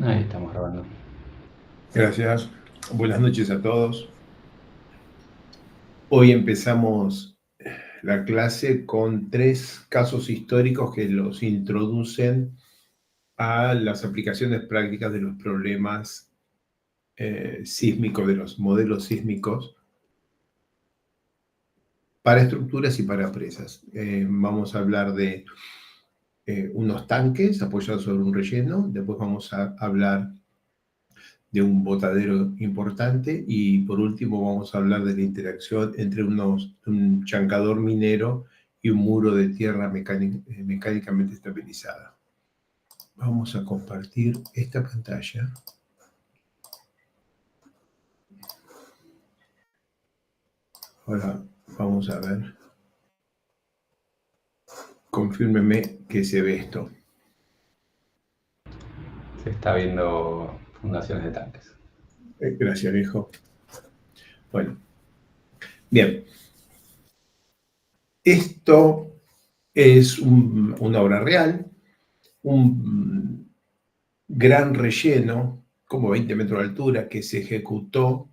Ahí estamos grabando. Gracias. Buenas noches a todos. Hoy empezamos la clase con 3 casos históricos que los introducen a las aplicaciones prácticas de los problemas sísmicos, de los modelos sísmicos para estructuras y para presas. Vamos a hablar de unos tanques apoyados sobre un relleno, después vamos a hablar de un botadero importante y por último vamos a hablar de la interacción entre un chancador minero y un muro de tierra mecánicamente estabilizada. Vamos a compartir esta pantalla. Ahora vamos a ver. Confírmeme que se ve esto. Se está viendo fundaciones de tanques. Gracias, viejo. Bueno, bien. Esto es una obra real, un gran relleno, como 20 metros de altura, que se ejecutó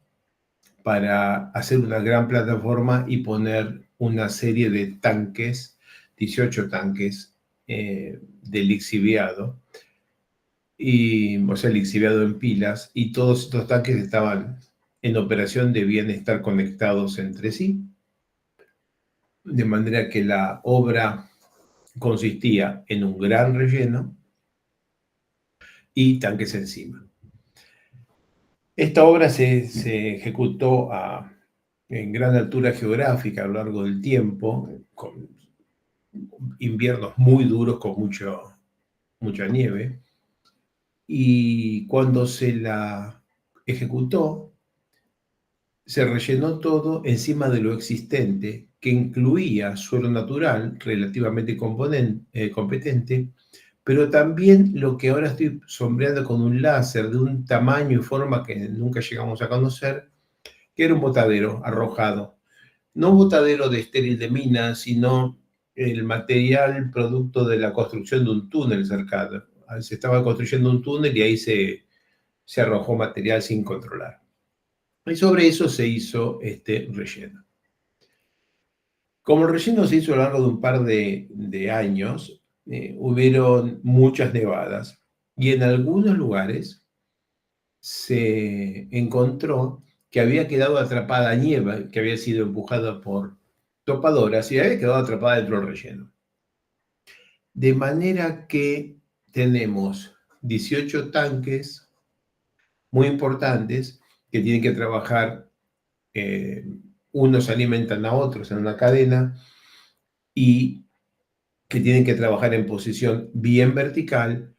para hacer una gran plataforma y poner una serie de tanques, 18 tanques de lixiviado, o sea, lixiviado en pilas, y todos estos tanques estaban en operación, debían estar conectados entre sí, de manera que la obra consistía en un gran relleno y tanques encima. Esta obra se ejecutó en gran altura geográfica a lo largo del tiempo, con inviernos muy duros con mucha nieve, y cuando se la ejecutó, se rellenó todo encima de lo existente, que incluía suelo natural relativamente competente, pero también lo que ahora estoy sombreando con un láser de un tamaño y forma que nunca llegamos a conocer, que era un botadero arrojado. No un botadero de estéril de mina, sino el material producto de la construcción de un túnel cercano. Se estaba construyendo un túnel y ahí se arrojó material sin controlar. Y sobre eso se hizo este relleno. Como el relleno se hizo a lo largo de un par de años, hubieron muchas nevadas y en algunos lugares se encontró que había quedado atrapada nieve, que había sido empujada por topadoras y había quedado atrapada dentro del relleno. De manera que tenemos 18 tanques muy importantes que tienen que trabajar, unos alimentan a otros en una cadena y que tienen que trabajar en posición bien vertical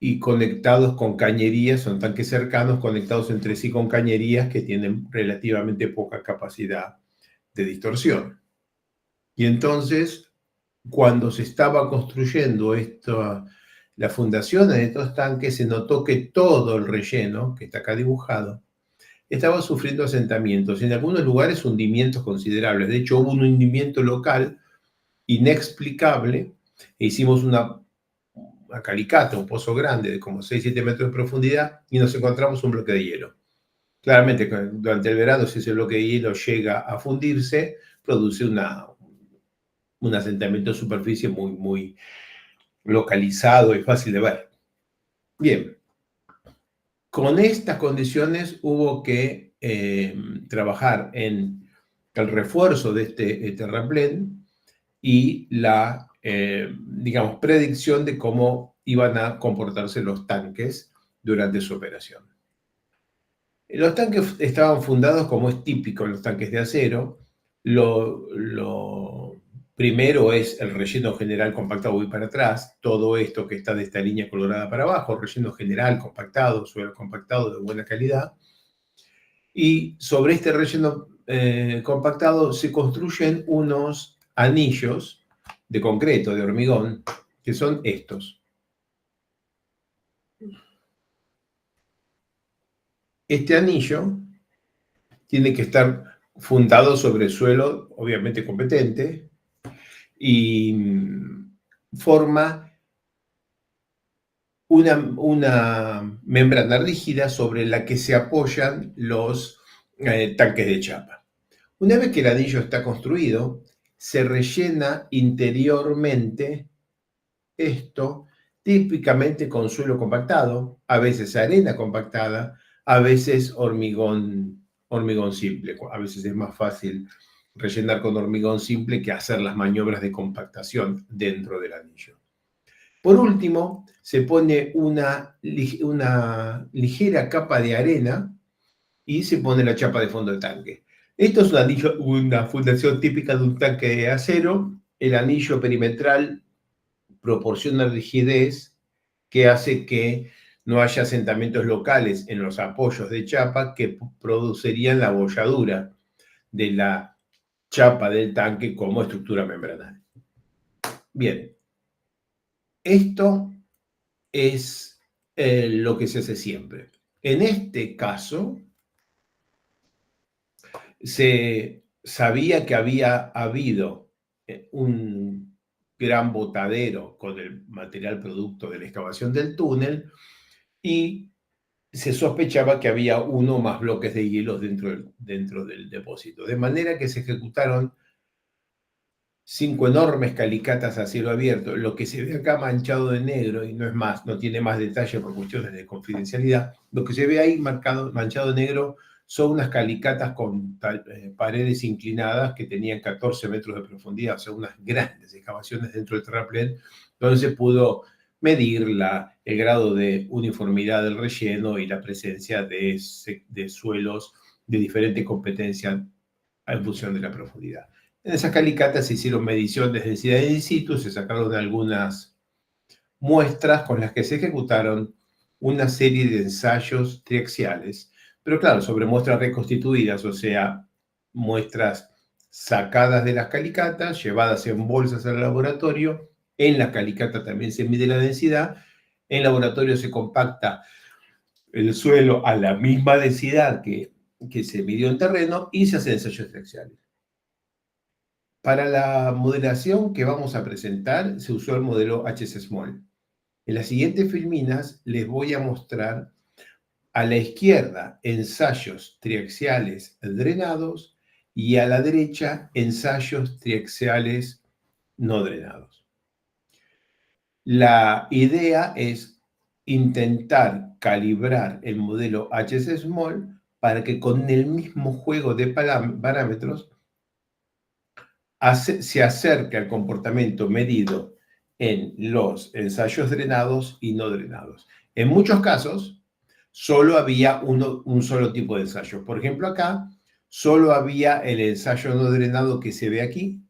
y conectados con cañerías, son tanques cercanos conectados entre sí con cañerías que tienen relativamente poca capacidad de distorsión. Y entonces, cuando se estaba construyendo la fundación de estos tanques, se notó que todo el relleno, que está acá dibujado, estaba sufriendo asentamientos, en algunos lugares hundimientos considerables. De hecho, hubo un hundimiento local inexplicable e hicimos una calicata, un pozo grande de como 6-7 metros de profundidad y nos encontramos un bloque de hielo. Claramente, durante el verano, si ese bloque de hielo llega a fundirse, produce un asentamiento de superficie muy localizado y fácil de ver. Bien, con estas condiciones hubo que trabajar en el refuerzo de este terraplén y digamos, predicción de cómo iban a comportarse los tanques durante su operación. Los tanques estaban fundados como es típico en los tanques de acero. Lo primero es el relleno general compactado, voy para atrás, todo esto que está de esta línea colorada para abajo, relleno general compactado, suelo compactado de buena calidad. Y sobre este relleno compactado se construyen unos anillos de concreto, de hormigón, que son estos. Este anillo tiene que estar fundado sobre suelo, obviamente competente, y forma una membrana rígida sobre la que se apoyan los tanques de chapa. Una vez que el anillo está construido, se rellena interiormente esto típicamente con suelo compactado, a veces arena compactada, a veces hormigón simple. A veces es más fácil rellenar con hormigón simple que hacer las maniobras de compactación dentro del anillo. Por último, se pone una ligera capa de arena y se pone la chapa de fondo de tanque. Esto es un anillo, una fundación típica de un tanque de acero. El anillo perimetral proporciona rigidez que hace que no haya asentamientos locales en los apoyos de chapa que producirían la bolladura de la chapa del tanque como estructura membranal. Bien, esto es lo que se hace siempre. En este caso, se sabía que había habido un gran botadero con el material producto de la excavación del túnel y se sospechaba que había uno o más bloques de hielo dentro del depósito. De manera que se ejecutaron 5 enormes calicatas a cielo abierto. Lo que se ve acá manchado de negro, y no es más, no tiene más detalle por cuestiones de confidencialidad, lo que se ve ahí manchado de negro son unas calicatas con paredes inclinadas que tenían 14 metros de profundidad, o sea, unas grandes excavaciones dentro del terraplén, donde se pudo medir el grado de uniformidad del relleno y la presencia de suelos de diferente competencia en función de la profundidad. En esas calicatas se hicieron mediciones de densidad in situ, se sacaron algunas muestras con las que se ejecutaron una serie de ensayos triaxiales, pero claro, sobre muestras reconstituidas, o sea, muestras sacadas de las calicatas, llevadas en bolsas al laboratorio. En la calicata también se mide la densidad. En laboratorio se compacta el suelo a la misma densidad que se midió en terreno y se hacen ensayos triaxiales. Para la modelación que vamos a presentar se usó el modelo HS-Small. En las siguientes filminas les voy a mostrar a la izquierda ensayos triaxiales drenados y a la derecha ensayos triaxiales no drenados. La idea es intentar calibrar el modelo HS-Small para que con el mismo juego de parámetros se acerque al comportamiento medido en los ensayos drenados y no drenados. En muchos casos, solo había un solo tipo de ensayo. Por ejemplo, acá solo había el ensayo no drenado que se ve aquí,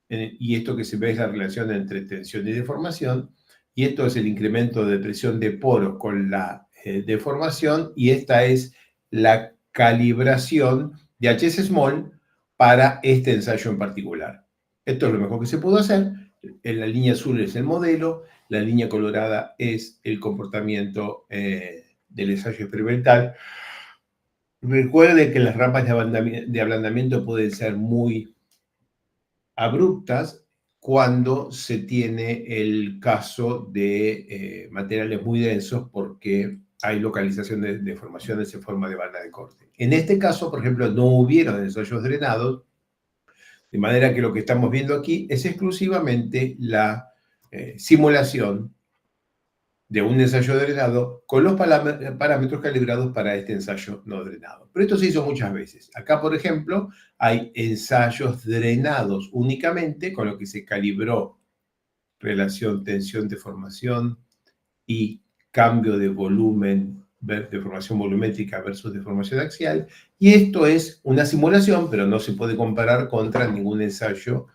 y esto que se ve es la relación entre tensión y deformación, y esto es el incremento de presión de poros con la deformación, y esta es la calibración de HS-Small para este ensayo en particular. Esto es lo mejor que se pudo hacer. En la línea azul es el modelo, la línea colorada es el comportamiento del ensayo experimental. Recuerden que las rampas de ablandamiento pueden ser muy abruptas cuando se tiene el caso de materiales muy densos porque hay localización de deformaciones en forma de banda de corte. En este caso, por ejemplo, no hubieron ensayos drenados, de manera que lo que estamos viendo aquí es exclusivamente la simulación de un ensayo drenado con los parámetros calibrados para este ensayo no drenado. Pero esto se hizo muchas veces. Acá, por ejemplo, hay ensayos drenados únicamente, con lo que se calibró relación tensión-deformación y cambio de volumen, deformación volumétrica versus deformación axial. Y esto es una simulación, pero no se puede comparar contra ningún ensayo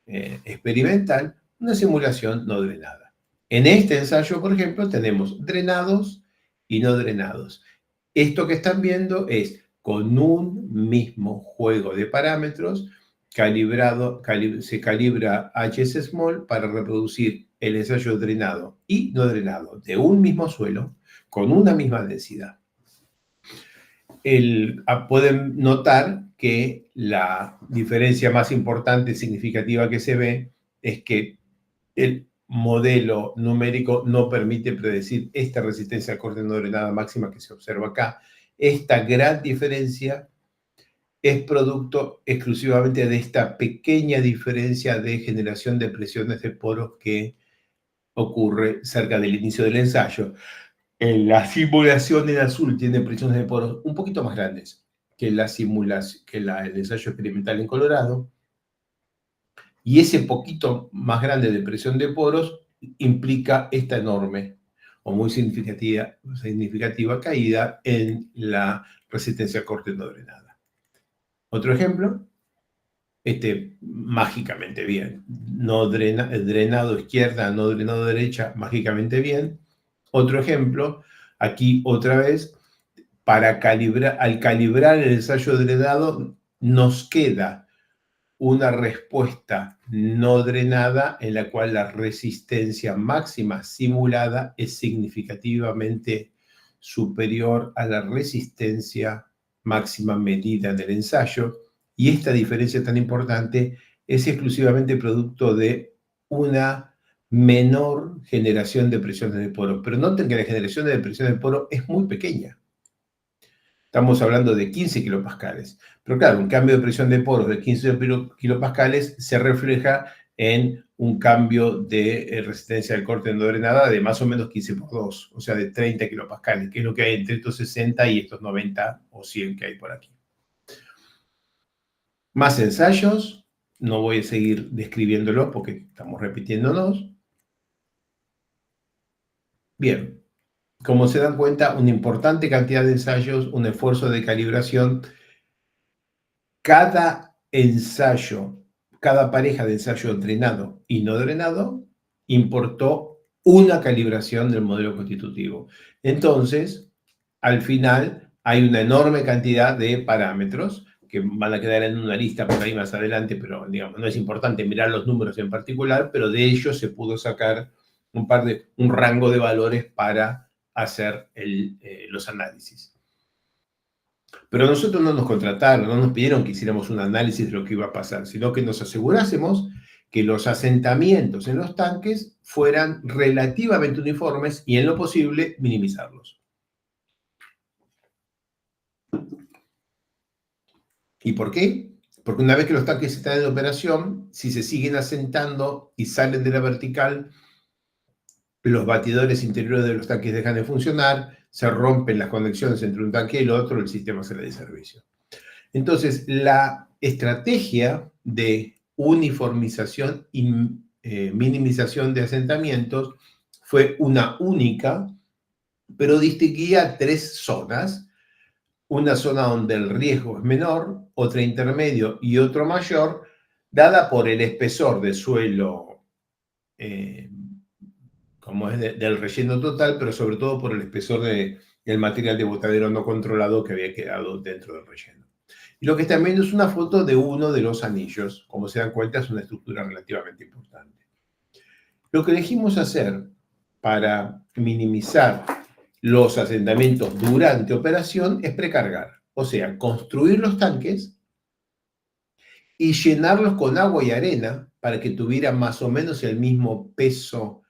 experimental, una simulación no drenada. En este ensayo, por ejemplo, tenemos drenados y no drenados. Esto que están viendo es con un mismo juego de parámetros se calibra HS-Small para reproducir el ensayo drenado y no drenado de un mismo suelo con una misma densidad. Pueden notar que la diferencia más importante, significativa que se ve, es que el modelo numérico no permite predecir esta resistencia al corte no drenada máxima que se observa acá. Esta gran diferencia es producto exclusivamente de esta pequeña diferencia de generación de presiones de poros que ocurre cerca del inicio del ensayo. En la simulación en azul tiene presiones de poros un poquito más grandes que el ensayo experimental en Colorado, y ese poquito más grande de presión de poros implica esta enorme o muy significativa caída en la resistencia a corte no drenada. Otro ejemplo, mágicamente bien, drenado izquierda, no drenado derecha, mágicamente bien. Otro ejemplo, aquí otra vez, al calibrar el ensayo drenado, nos queda una respuesta no drenada en la cual la resistencia máxima simulada es significativamente superior a la resistencia máxima medida en el ensayo, y esta diferencia tan importante es exclusivamente producto de una menor generación de presiones de poro. Pero noten que la generación de presiones de poro es muy pequeña. Estamos hablando de 15 kilopascales. Pero claro, un cambio de presión de poros de 15 kilopascales se refleja en un cambio de resistencia del corte no drenada de más o menos 15 por 2, o sea, de 30 kilopascales, que es lo que hay entre estos 60 y estos 90 o 100 que hay por aquí. Más ensayos, no voy a seguir describiéndolos porque estamos repitiéndonos. Bien, como se dan cuenta, una importante cantidad de ensayos, un esfuerzo de calibración. Cada ensayo, cada pareja de ensayo drenado y no drenado importó una calibración del modelo constitutivo. Entonces, al final hay una enorme cantidad de parámetros que van a quedar en una lista por ahí más adelante, pero digamos, no es importante mirar los números en particular, pero de ellos se pudo sacar un rango de valores para hacer los análisis. Pero nosotros no nos contrataron, no nos pidieron que hiciéramos un análisis de lo que iba a pasar, sino que nos asegurásemos que los asentamientos en los tanques fueran relativamente uniformes y en lo posible minimizarlos. ¿Y por qué? Porque una vez que los tanques están en operación, si se siguen asentando y salen de la vertical, los batidores interiores de los tanques dejan de funcionar, se rompen las conexiones entre un tanque y el otro, el sistema sale de servicio. Entonces, la estrategia de uniformización y minimización de asentamientos fue una única, pero distinguía tres zonas. Una zona donde el riesgo es menor, otra intermedio y otro mayor, dada por el espesor de suelo, como es del relleno total, pero sobre todo por el espesor del material de botadero no controlado que había quedado dentro del relleno. Y lo que están viendo es una foto de uno de los anillos. Como se dan cuenta, es una estructura relativamente importante. Lo que elegimos hacer para minimizar los asentamientos durante operación es precargar, o sea, construir los tanques y llenarlos con agua y arena para que tuvieran más o menos el mismo peso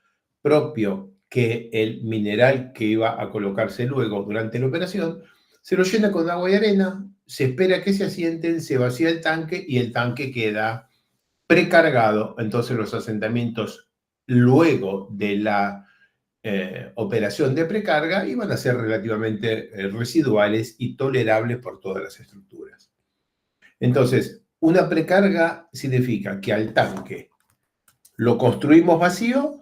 propio que el mineral que iba a colocarse luego durante la operación. Se lo llena con agua y arena, se espera que se asienten, se vacía el tanque y el tanque queda precargado. Entonces los asentamientos luego de la operación de precarga iban a ser relativamente residuales y tolerables por todas las estructuras. Entonces, una precarga significa que al tanque lo construimos vacío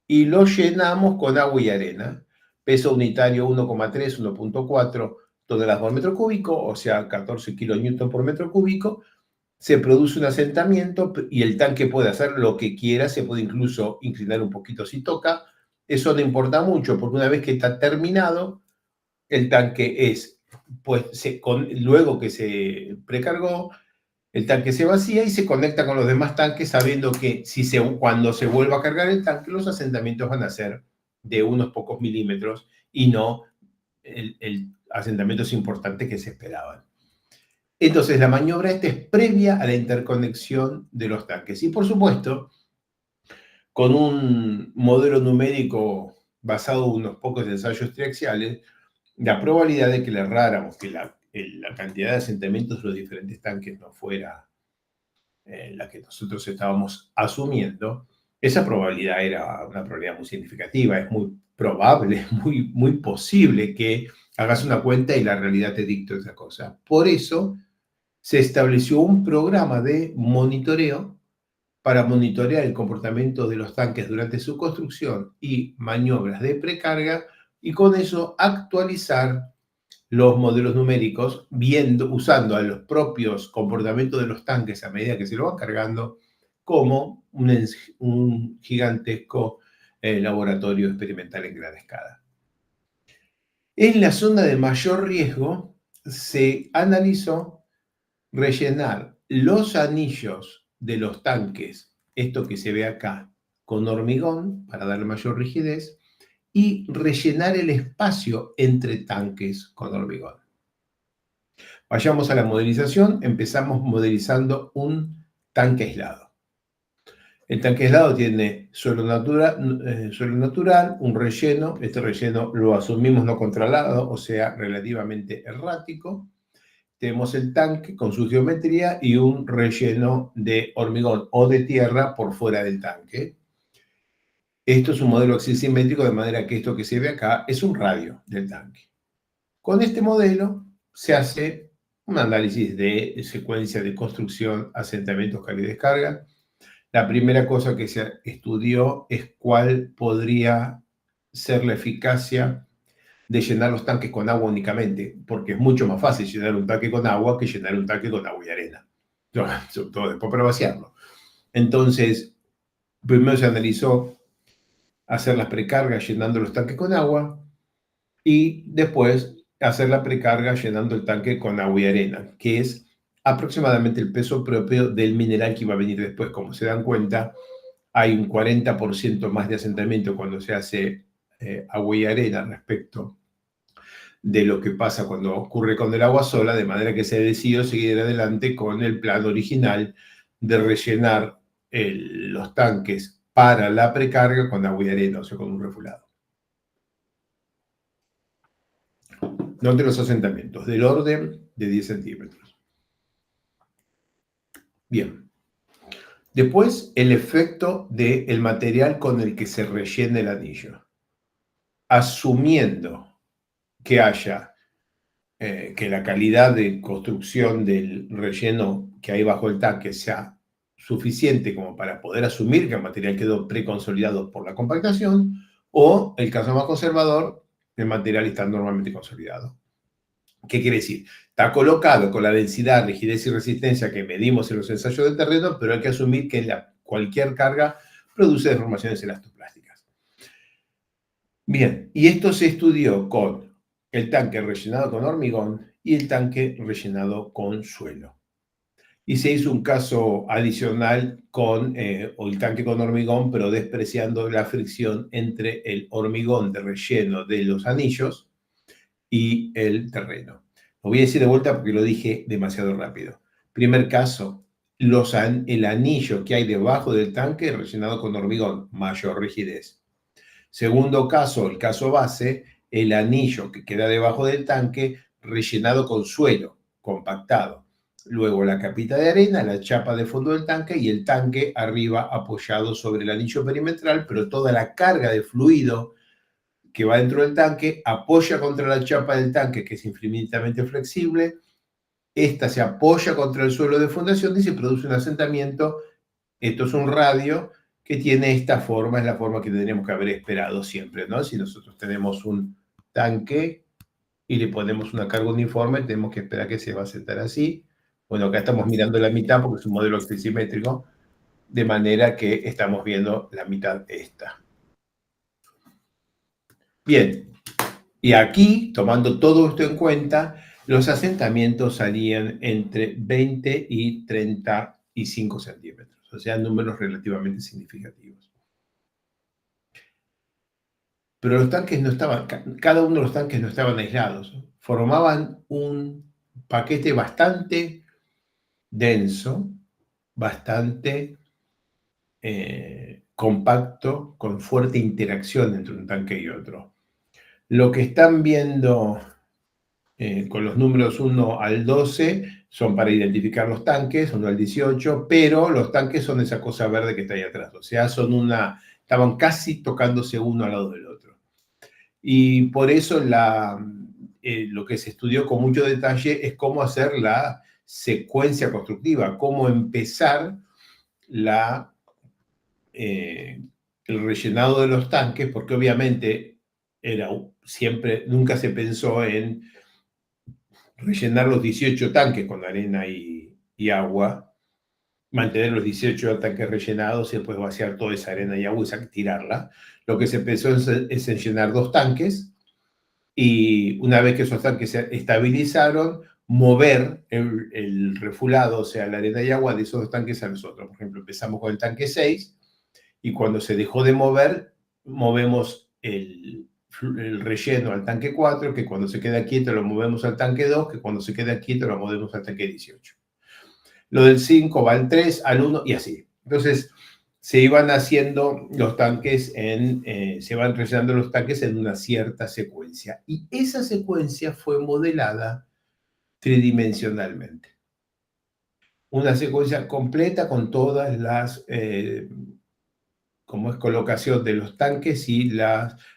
y lo llenamos con agua y arena. Peso unitario 1,3, 1,4 toneladas por metro cúbico, o sea, 14 kilonewton por metro cúbico. Se produce un asentamiento y el tanque puede hacer lo que quiera, se puede incluso inclinar un poquito si toca. Eso no importa mucho, porque una vez que está terminado, el tanque luego que se precargó, el tanque se vacía y se conecta con los demás tanques, sabiendo que cuando se vuelva a cargar el tanque, los asentamientos van a ser de unos pocos milímetros y no el asentamientos importantes que se esperaban. Entonces, la maniobra esta es previa a la interconexión de los tanques. Y, por supuesto, con un modelo numérico basado en unos pocos ensayos triaxiales, la probabilidad de que le erráramos, que la cantidad de asentamientos de los diferentes tanques no fuera la que nosotros estábamos asumiendo, esa probabilidad era una probabilidad muy significativa. Es muy probable, muy posible que hagas una cuenta y la realidad te dicte otra cosa. Por eso se estableció un programa de monitoreo para monitorear el comportamiento de los tanques durante su construcción y maniobras de precarga, y con eso actualizar los modelos numéricos, usando a los propios comportamientos de los tanques a medida que se lo van cargando, como un gigantesco laboratorio experimental en gran escala. En la zona de mayor riesgo se analizó rellenar los anillos de los tanques, esto que se ve acá, con hormigón para darle mayor rigidez, y rellenar el espacio entre tanques con hormigón. Vayamos a la modelización. Empezamos modelizando un tanque aislado. El tanque aislado tiene suelo natural, un relleno. Este relleno lo asumimos no controlado, o sea, relativamente errático. Tenemos el tanque con su geometría y un relleno de hormigón o de tierra por fuera del tanque. Esto es un modelo axisimétrico, de manera que esto que se ve acá es un radio del tanque. Con este modelo se hace un análisis de secuencia de construcción, asentamientos, carga y descarga. La primera cosa que se estudió es cuál podría ser la eficacia de llenar los tanques con agua únicamente, porque es mucho más fácil llenar un tanque con agua que llenar un tanque con agua y arena, sobre todo después para vaciarlo. Entonces, primero se analizó hacer las precargas llenando los tanques con agua, y después hacer la precarga llenando el tanque con agua y arena, que es aproximadamente el peso propio del mineral que va a venir después. Como se dan cuenta, hay un 40% más de asentamiento cuando se hace agua y arena respecto de lo que pasa cuando ocurre con el agua sola, de manera que se decidió seguir adelante con el plan original de rellenar los tanques para la precarga con agua y arena, o sea, con un refulado. No de los asentamientos, del orden de 10 centímetros. Bien. Después, el efecto del material con el que se rellena el anillo. Asumiendo que haya, que la calidad de construcción del relleno que hay bajo el tanque sea suficiente como para poder asumir que el material quedó preconsolidado por la compactación, o, el caso más conservador, el material está normalmente consolidado. ¿Qué quiere decir? Está colocado con la densidad, rigidez y resistencia que medimos en los ensayos del terreno, pero hay que asumir que cualquier carga produce deformaciones elastoplásticas. Bien, y esto se estudió con el tanque rellenado con hormigón y el tanque rellenado con suelo. Y se hizo un caso adicional con el tanque con hormigón, pero despreciando la fricción entre el hormigón de relleno de los anillos y el terreno. Lo voy a decir de vuelta porque lo dije demasiado rápido. Primer caso, el anillo que hay debajo del tanque rellenado con hormigón, mayor rigidez. Segundo caso, el caso base, el anillo que queda debajo del tanque rellenado con suelo, compactado. Luego la capita de arena, la chapa de fondo del tanque y el tanque arriba apoyado sobre el anillo perimetral, pero toda la carga de fluido que va dentro del tanque apoya contra la chapa del tanque, que es infinitamente flexible. Esta se apoya contra el suelo de fundación y se produce un asentamiento. Esto es un radio que tiene esta forma, es la forma que tendríamos que haber esperado siempre, ¿no? Si nosotros tenemos un tanque y le ponemos una carga uniforme, tenemos que esperar que se va a asentar así. Bueno, acá estamos mirando la mitad porque es un modelo axisimétrico, de manera que estamos viendo la mitad esta. Bien, y aquí, tomando todo esto en cuenta, los asentamientos salían entre 20 y 35 centímetros, o sea, números relativamente significativos. Pero los tanques no estaban, cada uno de los tanques no estaban aislados, formaban un paquete bastante denso, bastante compacto, con fuerte interacción entre un tanque y otro. Lo que están viendo con los números 1 al 12 son para identificar los tanques, 1 al 18, pero los tanques son esa cosa verde que está ahí atrás. O sea, estaban casi tocándose uno al lado del otro. Y por eso lo que se estudió con mucho detalle es cómo hacer la secuencia constructiva, cómo empezar el rellenado de los tanques, porque obviamente nunca se pensó en rellenar los 18 tanques con arena y agua, mantener los 18 tanques rellenados y después vaciar toda esa arena y agua y tirarla. Lo que se pensó es en llenar 2 tanques y una vez que esos tanques se estabilizaron, mover el refulado, o sea, la arena y agua de esos 2 tanques a los otros. Por ejemplo, empezamos con el tanque 6 y cuando se dejó de mover, movemos el relleno al tanque 4, que cuando se queda quieto lo movemos al tanque 2, que cuando se queda quieto lo movemos al tanque 18. Lo del 5 va al 3, al 1 y así. Entonces, se iban haciendo los tanques se van rellenando los tanques en una cierta secuencia. Y esa secuencia fue modelada tridimensionalmente. Una secuencia completa con todas las como es colocación de los tanques y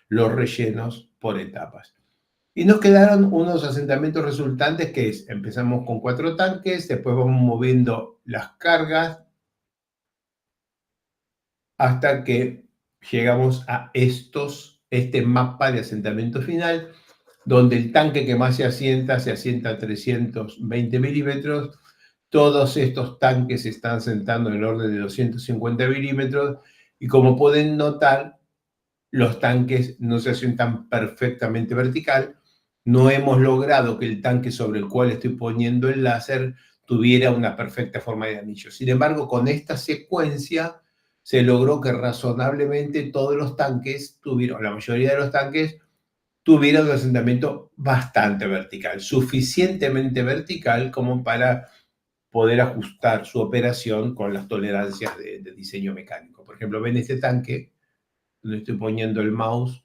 los rellenos por etapas. Y nos quedaron unos asentamientos resultantes que empezamos con 4 tanques, después vamos moviendo las cargas hasta que llegamos a este mapa de asentamiento final, donde el tanque que más se asienta a 320 milímetros. Todos estos tanques se están sentando en el orden de 250 milímetros y como pueden notar, los tanques no se asientan perfectamente vertical. No hemos logrado que el tanque sobre el cual estoy poniendo el láser tuviera una perfecta forma de anillo. Sin embargo, con esta secuencia se logró que razonablemente todos los tanques la mayoría de los tanques tuvieron un asentamiento bastante vertical, suficientemente vertical como para poder ajustar su operación con las tolerancias de diseño mecánico. Por ejemplo, ven este tanque, donde estoy poniendo el mouse,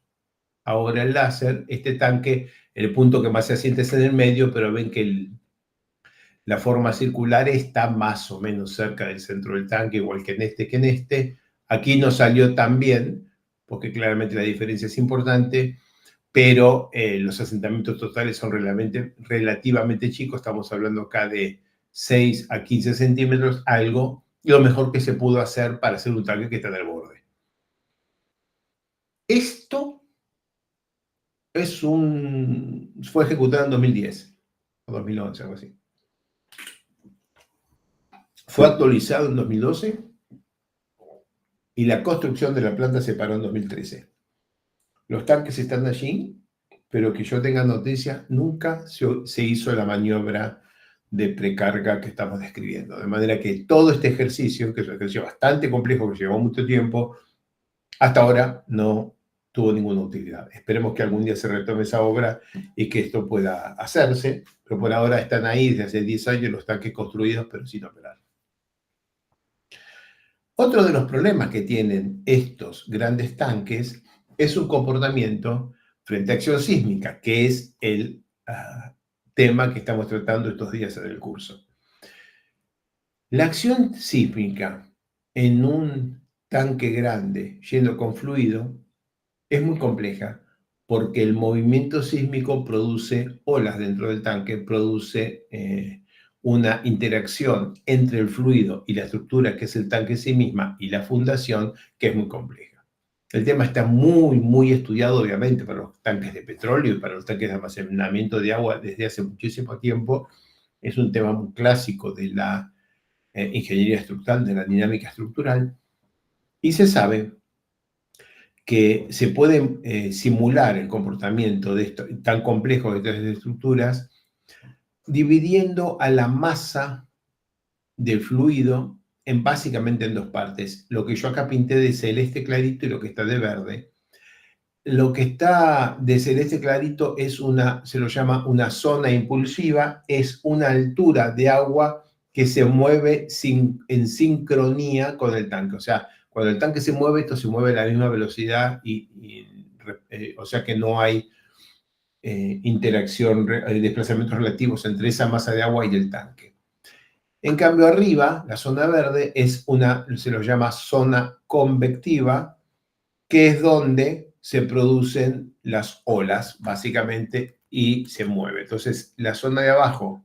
ahora el láser, este tanque, el punto que más se asienta es en el medio, pero ven que la forma circular está más o menos cerca del centro del tanque, igual que en este. Aquí no salió tan bien, porque claramente la diferencia es importante, pero los asentamientos totales son relativamente chicos, estamos hablando acá de 6 a 15 centímetros, lo mejor que se pudo hacer para hacer un tanque que está en el borde. Esto fue ejecutado en 2010 o 2011, algo así. Fue actualizado en 2012 y la construcción de la planta se paró en 2013. Los tanques están allí, pero que yo tenga noticias, nunca se hizo la maniobra de precarga que estamos describiendo. De manera que todo este ejercicio, que es un ejercicio bastante complejo, que llevó mucho tiempo, hasta ahora no tuvo ninguna utilidad. Esperemos que algún día se retome esa obra y que esto pueda hacerse, pero por ahora están ahí desde hace 10 años los tanques construidos, pero sin operar. Otro de los problemas que tienen estos grandes tanques es su comportamiento frente a acción sísmica, que es el tema que estamos tratando estos días en el curso. La acción sísmica en un tanque grande yendo con fluido es muy compleja porque el movimiento sísmico produce olas dentro del tanque, produce una interacción entre el fluido y la estructura que es el tanque en sí misma y la fundación que es muy compleja. El tema está muy, muy estudiado obviamente para los tanques de petróleo y para los tanques de almacenamiento de agua desde hace muchísimo tiempo. Es un tema muy clásico de la ingeniería estructural, de la dinámica estructural, y se sabe que se puede simular el comportamiento tan complejo de estas estructuras dividiendo a la masa del fluido básicamente en 2 partes. Lo que yo acá pinté de celeste clarito y lo que está de verde. Lo que está de celeste clarito se lo llama una zona impulsiva, es una altura de agua que se mueve en sincronía con el tanque. O sea, Cuando el tanque se mueve, esto se mueve a la misma velocidad o sea que no hay interacción, desplazamientos relativos entre esa masa de agua y el tanque. En cambio, arriba, la zona verde se lo llama zona convectiva, que es donde se producen las olas, básicamente, y se mueve. Entonces, la zona de abajo,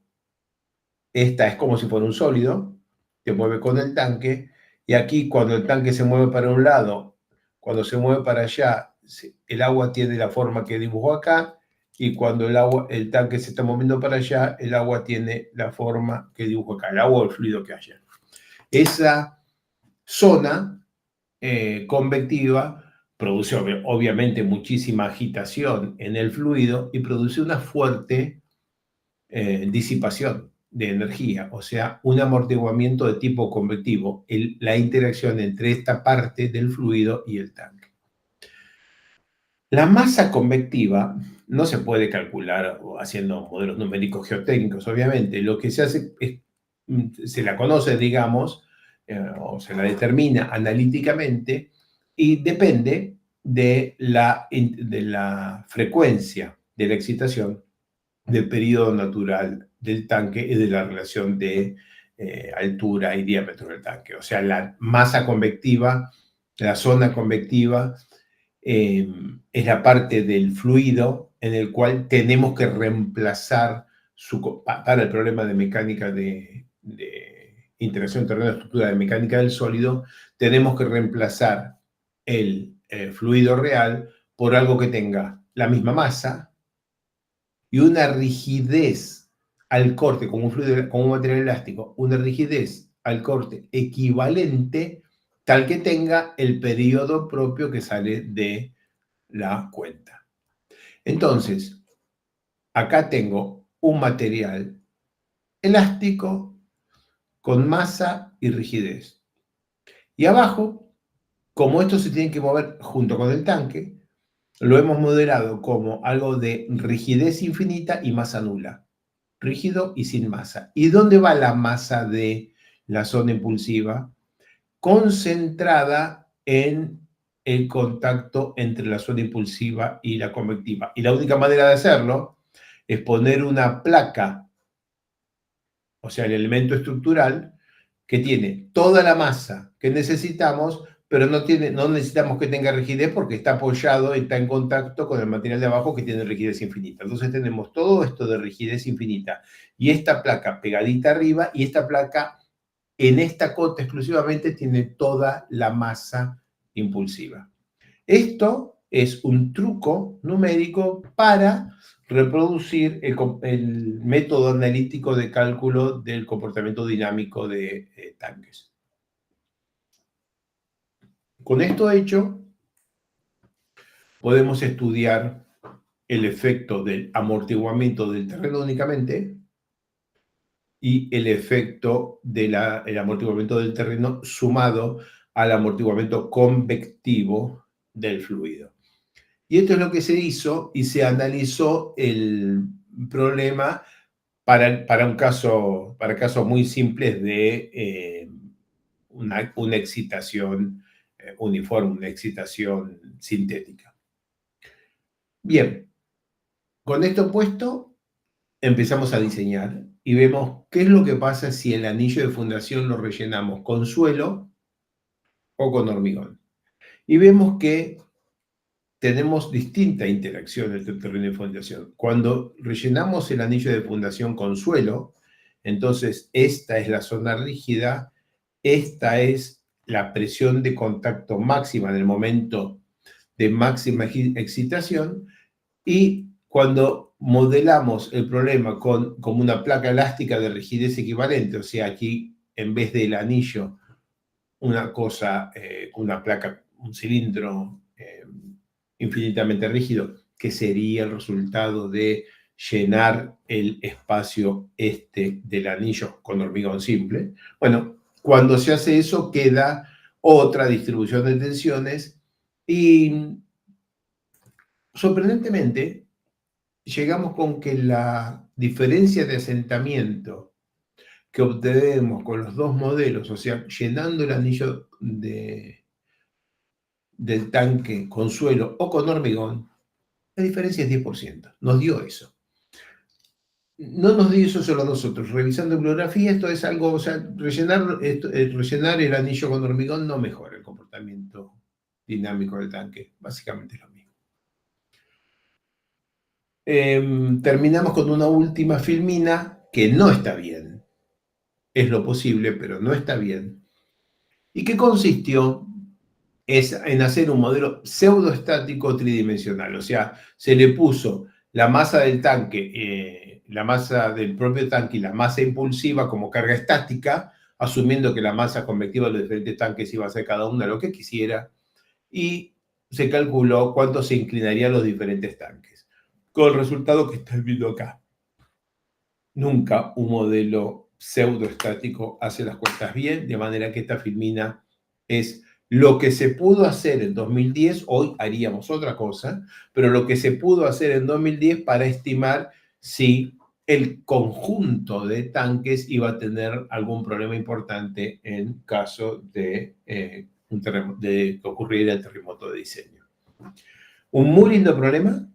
esta es como si fuera un sólido, se mueve con el tanque, y aquí cuando el tanque se mueve para un lado, cuando se mueve para allá, el agua tiene la forma que dibujó acá, y cuando el tanque se está moviendo para allá, el agua tiene la forma que dibujó acá, el agua o el fluido que haya. Esa zona convectiva produce obviamente muchísima agitación en el fluido y produce una fuerte disipación de energía, o sea, un amortiguamiento de tipo convectivo, la interacción entre esta parte del fluido y el tanque. La masa convectiva no se puede calcular haciendo modelos numéricos geotécnicos, obviamente. Lo que se hace es, se la conoce, digamos, o se la determina analíticamente y depende de la frecuencia de la excitación, del periodo natural del tanque y de la relación de altura y diámetro del tanque. O sea, la masa convectiva, la zona convectiva, es la parte del fluido en el cual tenemos que reemplazar para el problema de mecánica de interacción terreno-estructura de mecánica del sólido, tenemos que reemplazar el fluido real por algo que tenga la misma masa y una rigidez al corte, como un material elástico, una rigidez al corte equivalente tal que tenga el periodo propio que sale de la cuenta. Entonces, acá tengo un material elástico con masa y rigidez. Y abajo, como esto se tiene que mover junto con el tanque, lo hemos modelado como algo de rigidez infinita y masa nula. Rígido y sin masa. ¿Y dónde va la masa de la zona impulsiva? Concentrada en el contacto entre la zona impulsiva y la convectiva. Y la única manera de hacerlo es poner una placa, o sea, el elemento estructural, que tiene toda la masa que necesitamos, pero no necesitamos que tenga rigidez porque está apoyado, está en contacto con el material de abajo que tiene rigidez infinita. Entonces tenemos todo esto de rigidez infinita y esta placa pegadita arriba y esta placa en esta cota exclusivamente tiene toda la masa impulsiva. Esto es un truco numérico para reproducir el método analítico de cálculo del comportamiento dinámico de tanques. Con esto hecho, podemos estudiar el efecto del amortiguamiento del terreno únicamente y el efecto del amortiguamiento del terreno sumado al amortiguamiento convectivo del fluido. Y esto es lo que se hizo y se analizó el problema para casos muy simples de una excitación uniforme, una excitación sintética. Bien, con esto puesto, empezamos a diseñar y vemos qué es lo que pasa si el anillo de fundación lo rellenamos con suelo o con hormigón. Y vemos que tenemos distinta interacción entre terreno y fundación. Cuando rellenamos el anillo de fundación con suelo, entonces esta es la zona rígida, esta es la presión de contacto máxima en el momento de máxima excitación, y cuando modelamos el problema como una placa elástica de rigidez equivalente, o sea, aquí en vez del anillo, una cosa, una placa, un cilindro infinitamente rígido, que sería el resultado de llenar el espacio del anillo con hormigón simple. Bueno, cuando se hace eso queda otra distribución de tensiones y sorprendentemente llegamos con que la diferencia de asentamiento que obtenemos con los dos modelos, o sea, llenando el anillo del tanque con suelo o con hormigón, la diferencia es 10%. Nos dio eso. No nos dio eso solo a nosotros. Revisando bibliografía, esto es algo, o sea, rellenar el anillo con hormigón no mejora el comportamiento dinámico del tanque. Básicamente es lo mismo. Terminamos con una última filmina que no está bien. Es lo posible, pero no está bien. ¿Y qué consistió? Es en hacer un modelo pseudoestático tridimensional. O sea, se le puso la masa del tanque, la masa del propio tanque y la masa impulsiva como carga estática, asumiendo que la masa convectiva de los diferentes tanques iba a ser cada una lo que quisiera, y se calculó cuánto se inclinarían los diferentes tanques. Con el resultado que estás viendo acá. Nunca un modelo pseudoestático hace las cuentas bien, de manera que esta filmina es lo que se pudo hacer en 2010, hoy haríamos otra cosa, pero lo que se pudo hacer en 2010 para estimar si el conjunto de tanques iba a tener algún problema importante en caso de, de que ocurriera el terremoto de diseño. Un muy lindo problema,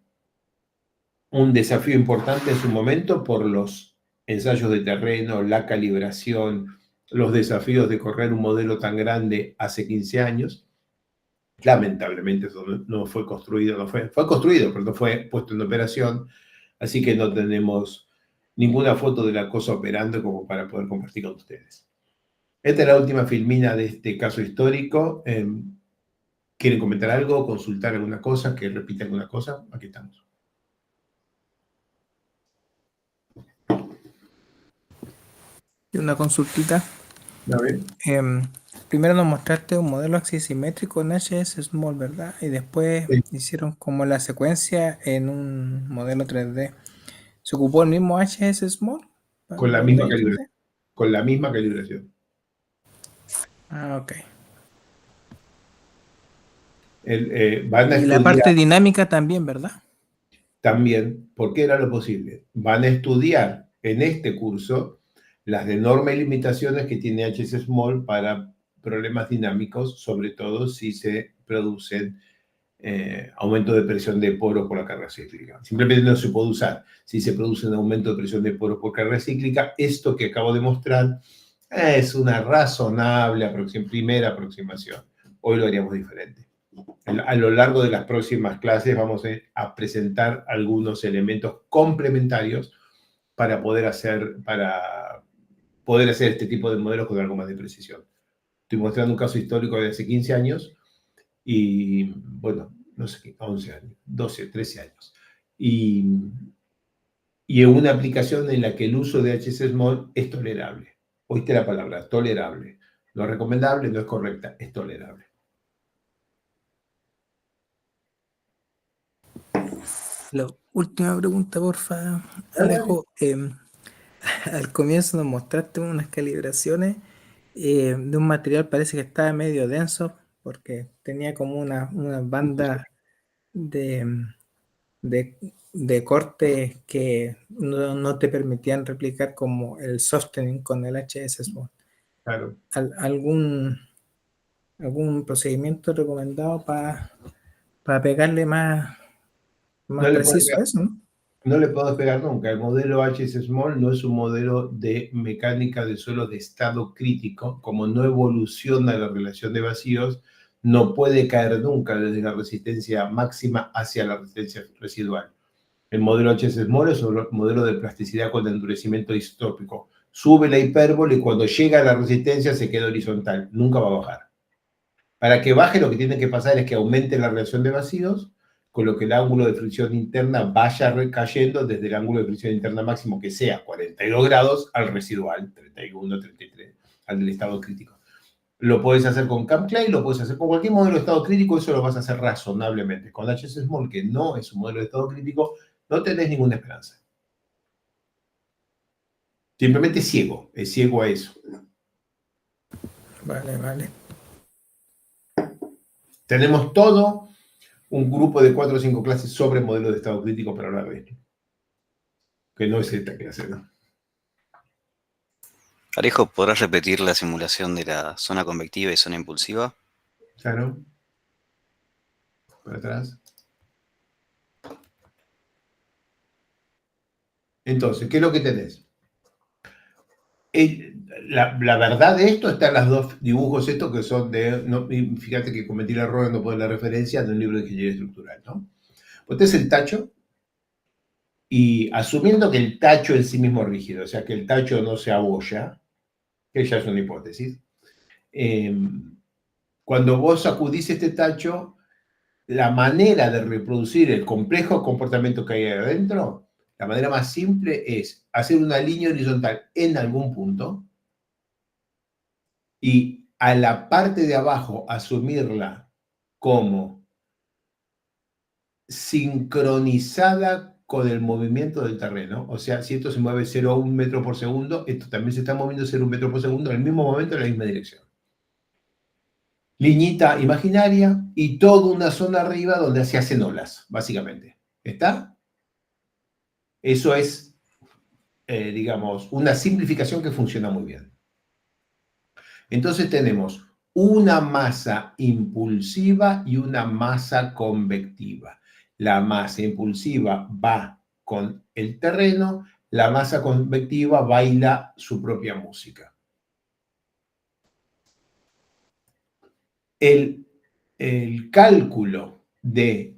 un desafío importante en su momento por los ensayos de terreno, la calibración, los desafíos de correr un modelo tan grande hace 15 años. Lamentablemente eso no fue construido, fue construido, pero no fue puesto en operación, así que no tenemos ninguna foto de la cosa operando como para poder compartir con ustedes. Esta es la última filmina de este caso histórico. ¿Quieren comentar algo, consultar alguna cosa, que repita alguna cosa? Aquí estamos. Y una consultita. A ver. Primero nos mostraste un modelo axisimétrico en HS Small, ¿verdad? Y después Sí. hicieron como la secuencia en un modelo 3D. ¿Se ocupó el mismo HS Small? Con la misma calibración. Con la misma calibración. Ah, ok. Van a y la parte dinámica también, ¿verdad? También, porque era lo posible. Van a estudiar en este curso las enormes limitaciones que tiene HS Small para problemas dinámicos, sobre todo si se producen aumento de presión de poros por la carga cíclica. Simplemente no se puede usar. Si se produce un aumento de presión de poros por carga cíclica, esto que acabo de mostrar es una razonable primera aproximación. Hoy lo haríamos diferente. A lo largo de las próximas clases vamos a presentar algunos elementos complementarios para poder hacer este tipo de modelos con algo más de precisión. Estoy mostrando un caso histórico de hace 15 años y, bueno, no sé qué, 11 años, 12, 13 años. Y en una aplicación en la que el uso de HS Small es tolerable. Oíste la palabra, tolerable. No es recomendable, no es correcta, es tolerable. La última pregunta, porfa, Alejo. Al comienzo nos mostraste unas calibraciones de un material, parece que estaba medio denso, porque tenía como una banda de cortes que no te permitían replicar como el softening con el HS Small. Claro. ¿Algún procedimiento recomendado para pegarle más preciso a eso, no? No le puedo pegar nunca. El modelo HS Small no es un modelo de mecánica de suelo de estado crítico. Como no evoluciona la relación de vacíos, no puede caer nunca desde la resistencia máxima hacia la resistencia residual. El modelo HS Small es un modelo de plasticidad con endurecimiento isótropico. Sube la hipérbole y cuando llega a la resistencia se queda horizontal. Nunca va a bajar. Para que baje, lo que tiene que pasar es que aumente la relación de vacíos, con lo que el ángulo de fricción interna vaya recayendo desde el ángulo de fricción interna máximo, que sea 42 grados, al residual, 31, 33, al del estado crítico. Lo puedes hacer con Camp Clay, lo puedes hacer con cualquier modelo de estado crítico, eso lo vas a hacer razonablemente. Con HS Small, que no es un modelo de estado crítico, no tenés ninguna esperanza. Simplemente es ciego a eso. Vale. Tenemos todo un grupo de 4 o 5 clases sobre modelos de estado crítico para hablar de esto. Que no es esta clase, ¿no? Alejo, ¿podrás repetir la simulación de la zona convectiva y zona impulsiva? Claro. para atrás. Entonces, ¿qué es lo que tenés? La verdad de esto está en los dos dibujos estos que son de... No, fíjate que cometí el error de no poner la referencia de un libro de ingeniería estructural, ¿no? Pues este es el tacho, y asumiendo que el tacho en sí mismo es rígido, o sea, que el tacho no se abolla, que ya es una hipótesis, cuando vos sacudís este tacho, la manera de reproducir el complejo comportamiento que hay ahí adentro, la manera más simple es hacer una línea horizontal en algún punto y a la parte de abajo asumirla como sincronizada con el movimiento del terreno. O sea, si esto se mueve 0,1 metro por segundo, esto también se está moviendo 0,1 metro por segundo en el mismo momento en la misma dirección. Liñita imaginaria y toda una zona arriba donde se hacen olas, básicamente. ¿Está? Eso es, digamos, una simplificación que funciona muy bien. Entonces tenemos una masa impulsiva y una masa convectiva. La masa impulsiva va con el terreno, la masa convectiva baila su propia música. El cálculo de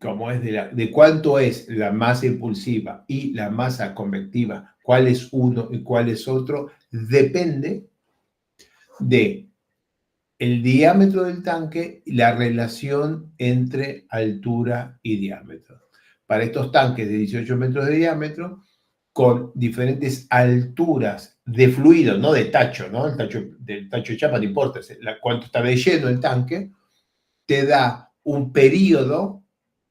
de cuánto es la masa impulsiva y la masa convectiva, cuál es uno y cuál es otro, depende de el diámetro del tanque y la relación entre altura y diámetro. Para estos tanques de 18 metros de diámetro, con diferentes alturas de fluido, no de tacho, ¿no? Del tacho de chapa no importa, cuánto está de lleno el tanque, te da un periodo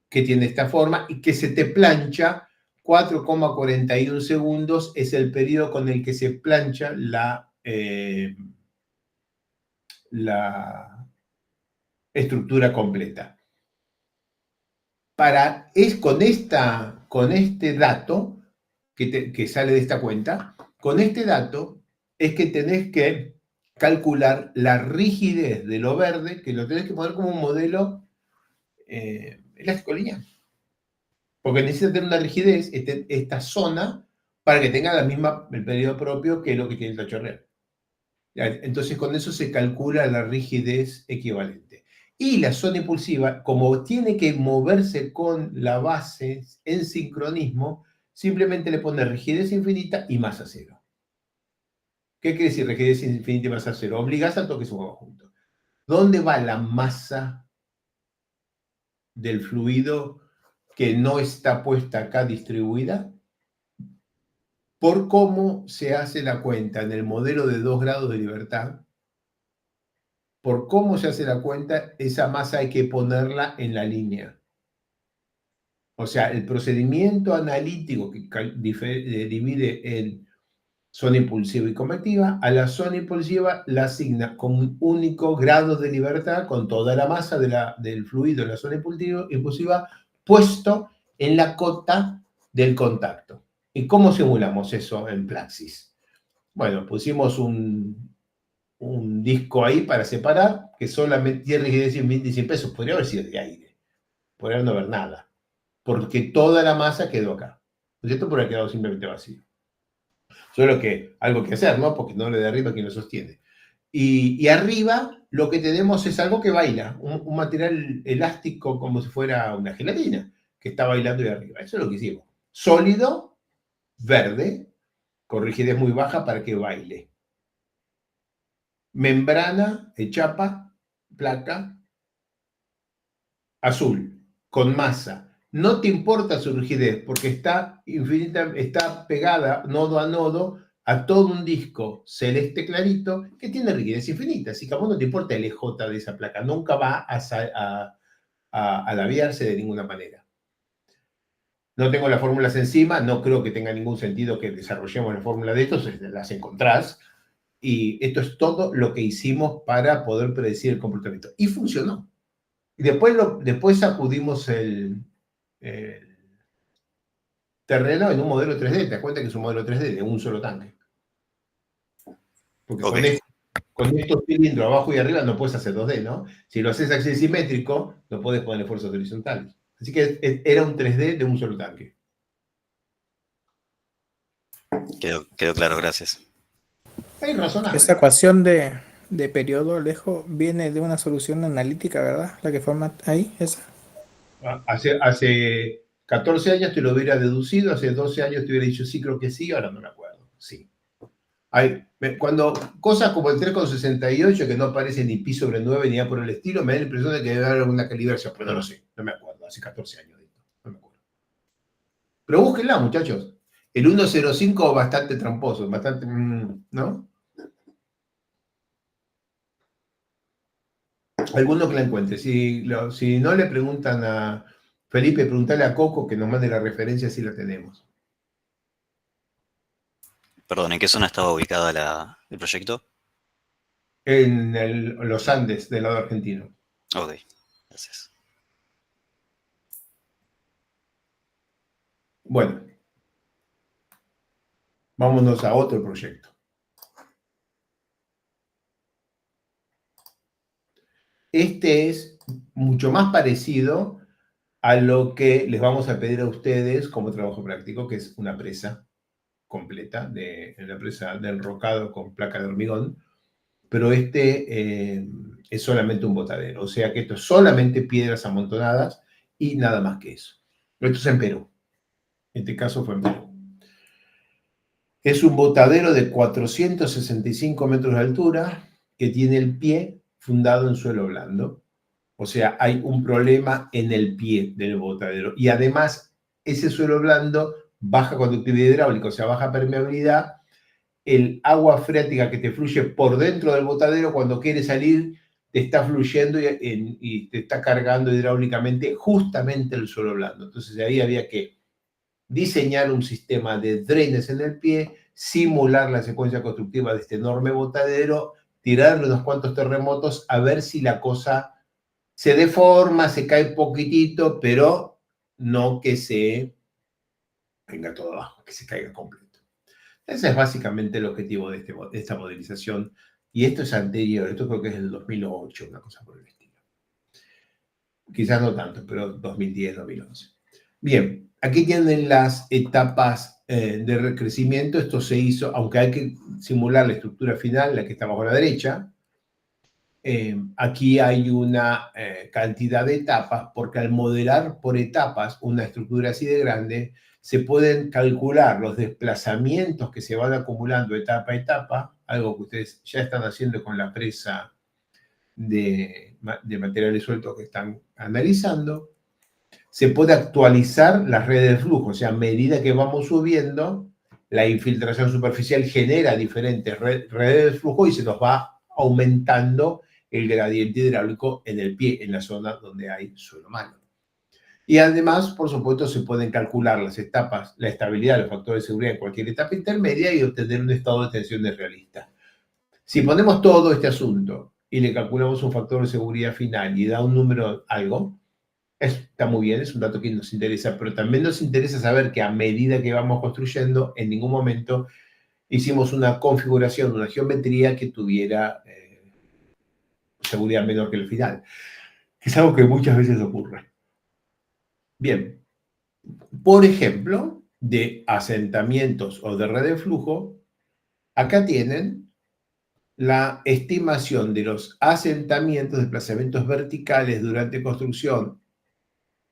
que tiene esta forma y que se te plancha 4,41 segundos, es el periodo con el que se plancha la estructura completa. Con este dato que sale de esta cuenta, con este dato es que tenés que calcular la rigidez de lo verde, que lo tenés que poner como un modelo elástico lineal. Porque necesita tener una rigidez, esta zona, para que tenga el periodo propio que es lo que tiene el tacho real. Entonces, con eso se calcula la rigidez equivalente. Y la zona impulsiva, como tiene que moverse con la base en sincronismo, simplemente le pone rigidez infinita y masa cero. ¿Qué quiere decir rigidez infinita y masa cero? Obligás a todo que se mueva junto. ¿Dónde va la masa del fluido que no está puesta acá distribuida? Por cómo se hace la cuenta en el modelo de 2 grados de libertad, por cómo se hace la cuenta, esa masa hay que ponerla en la línea. O sea, el procedimiento analítico que divide en zona impulsiva y convectiva, a la zona impulsiva la asigna con un único grado de libertad, con toda la masa del fluido en la zona impulsiva puesto en la cota del contacto. ¿Y cómo simulamos eso en Praxis? Bueno, pusimos un disco ahí para separar, que solamente tiene rigidez de 100 pesos. Podría haber sido de aire, podría no haber nada, porque toda la masa quedó acá. ¿No es cierto? Podría haber quedado simplemente vacío. Solo que algo que hacer, ¿no? Porque no le de arriba quien lo sostiene. Y arriba lo que tenemos es algo que baila, un material elástico como si fuera una gelatina, que está bailando de arriba. Eso es lo que hicimos. Sólido, verde, con rigidez muy baja para que baile. Membrana de chapa, placa, azul, con masa. No te importa su rigidez porque está pegada nodo a nodo a todo un disco celeste clarito que tiene rigidez infinita. Así que a vos no te importa el EJ de esa placa, nunca va a alaviarse de ninguna manera. No tengo las fórmulas encima, no creo que tenga ningún sentido que desarrollemos la fórmula de estos, las encontrás. Y esto es todo lo que hicimos para poder predecir el comportamiento. Y funcionó. Y después sacudimos el terreno en un modelo 3D. Te das cuenta que es un modelo 3D de un solo tanque. Porque Ok. con estos cilindros abajo y arriba no puedes hacer 2D, ¿no? Si lo haces axisimétrico, no puedes poner fuerzas horizontales. Así que era un 3D de un solo tanque. Quedó claro, gracias. Es razonable. Esa ecuación de periodo lejos viene de una solución analítica, ¿verdad? La que forma ahí, esa. Hace 14 años te lo hubiera deducido, hace 12 años te hubiera dicho sí, creo que sí, ahora no me acuerdo. Sí. Cuando cosas como el 3,68, que no aparece ni pi sobre 9 ni nada por el estilo, me da la impresión de que debe haber alguna calibración, pero no lo sé, no me acuerdo, hace 14 años. No me acuerdo. Pero búsquenla, muchachos. El 1,05 bastante tramposo, bastante, ¿no? Alguno que la encuentre. Si no le preguntan a Felipe, preguntale a Coco que nos mande la referencia si la tenemos. Perdón, ¿en qué zona estaba ubicada el proyecto? En los Andes, del lado argentino. Ok, gracias. Bueno, vámonos a otro proyecto. Este es mucho más parecido a lo que les vamos a pedir a ustedes como trabajo práctico, que es una presa completa, una presa de enrocado con placa de hormigón, pero es solamente un botadero, o sea que esto es solamente piedras amontonadas y nada más que eso. Esto es en Perú. En este caso fue en Perú. Es un botadero de 465 metros de altura que tiene el pie fundado en suelo blando. O sea, hay un problema en el pie del botadero. Y además, ese suelo blando, baja conductividad hidráulica, o sea, baja permeabilidad, el agua freática que te fluye por dentro del botadero, cuando quiere salir, te está fluyendo y te está cargando hidráulicamente justamente el suelo blando. Entonces, ahí había que diseñar un sistema de drenes en el pie, simular la secuencia constructiva de este enorme botadero, tirarle unos cuantos terremotos a ver si la cosa se deforma, se cae poquitito, pero no que se venga todo abajo, que se caiga completo. Ese es básicamente el objetivo de esta modelización. Y esto es anterior, esto creo que es del 2008, una cosa por el estilo. Quizás no tanto, pero 2010, 2011. Bien, aquí tienen las etapas de recrecimiento. Esto se hizo, aunque hay que simular la estructura final, la que está abajo a la derecha. Aquí hay una cantidad de etapas, porque al modelar por etapas una estructura así de grande, se pueden calcular los desplazamientos que se van acumulando etapa a etapa, algo que ustedes ya están haciendo con la presa de materiales sueltos que están analizando. Se puede actualizar las redes de flujo, o sea, a medida que vamos subiendo, la infiltración superficial genera diferentes redes de flujo y se nos va aumentando el gradiente hidráulico en el pie, en la zona donde hay suelo malo. Y además, por supuesto, se pueden calcular las etapas, la estabilidad, los factores de seguridad en cualquier etapa intermedia y obtener un estado de tensiones realista. Si ponemos todo este asunto y le calculamos un factor de seguridad final y da un número algo, está muy bien, es un dato que nos interesa, pero también nos interesa saber que a medida que vamos construyendo, en ningún momento hicimos una configuración, una geometría que tuviera seguridad menor que el final. Es algo que muchas veces ocurre. Bien, por ejemplo, de asentamientos o de red de flujo, acá tienen la estimación de los asentamientos, desplazamientos verticales durante construcción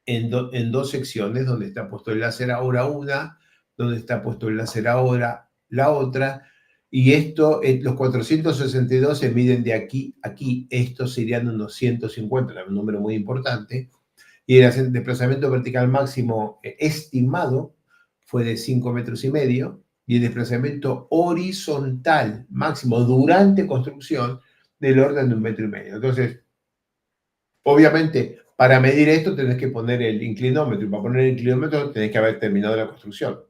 en dos secciones, donde está puesto el láser ahora una, donde está puesto el láser ahora la otra, y esto, los 462 se miden de aquí a aquí, estos serían unos 150, un número muy importante, y el desplazamiento vertical máximo estimado fue de 5,5 metros, y el desplazamiento horizontal máximo durante construcción del orden de 1,5 metros. Entonces, obviamente, para medir esto tenés que poner el inclinómetro, y para poner el inclinómetro tenés que haber terminado la construcción.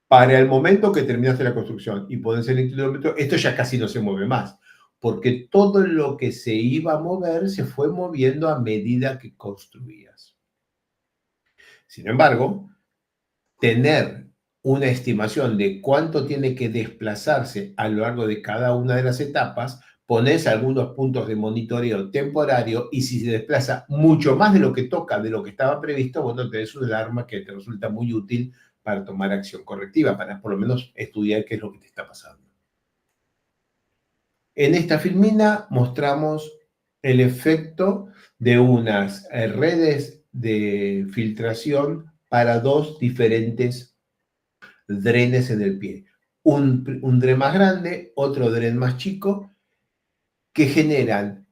Para el momento que terminaste la construcción y pones el inclinómetro, esto ya casi no se mueve más, porque todo lo que se iba a mover se fue moviendo a medida que construías. Sin embargo, tener una estimación de cuánto tiene que desplazarse a lo largo de cada una de las etapas pones algunos puntos de monitoreo temporario y si se desplaza mucho más de lo que toca, de lo que estaba previsto, bueno, tenés una alarma que te resulta muy útil para tomar acción correctiva, para por lo menos estudiar qué es lo que te está pasando. En esta filmina mostramos el efecto de unas redes de filtración para dos diferentes drenes en el pie. Un dren más grande, otro dren más chico, que generan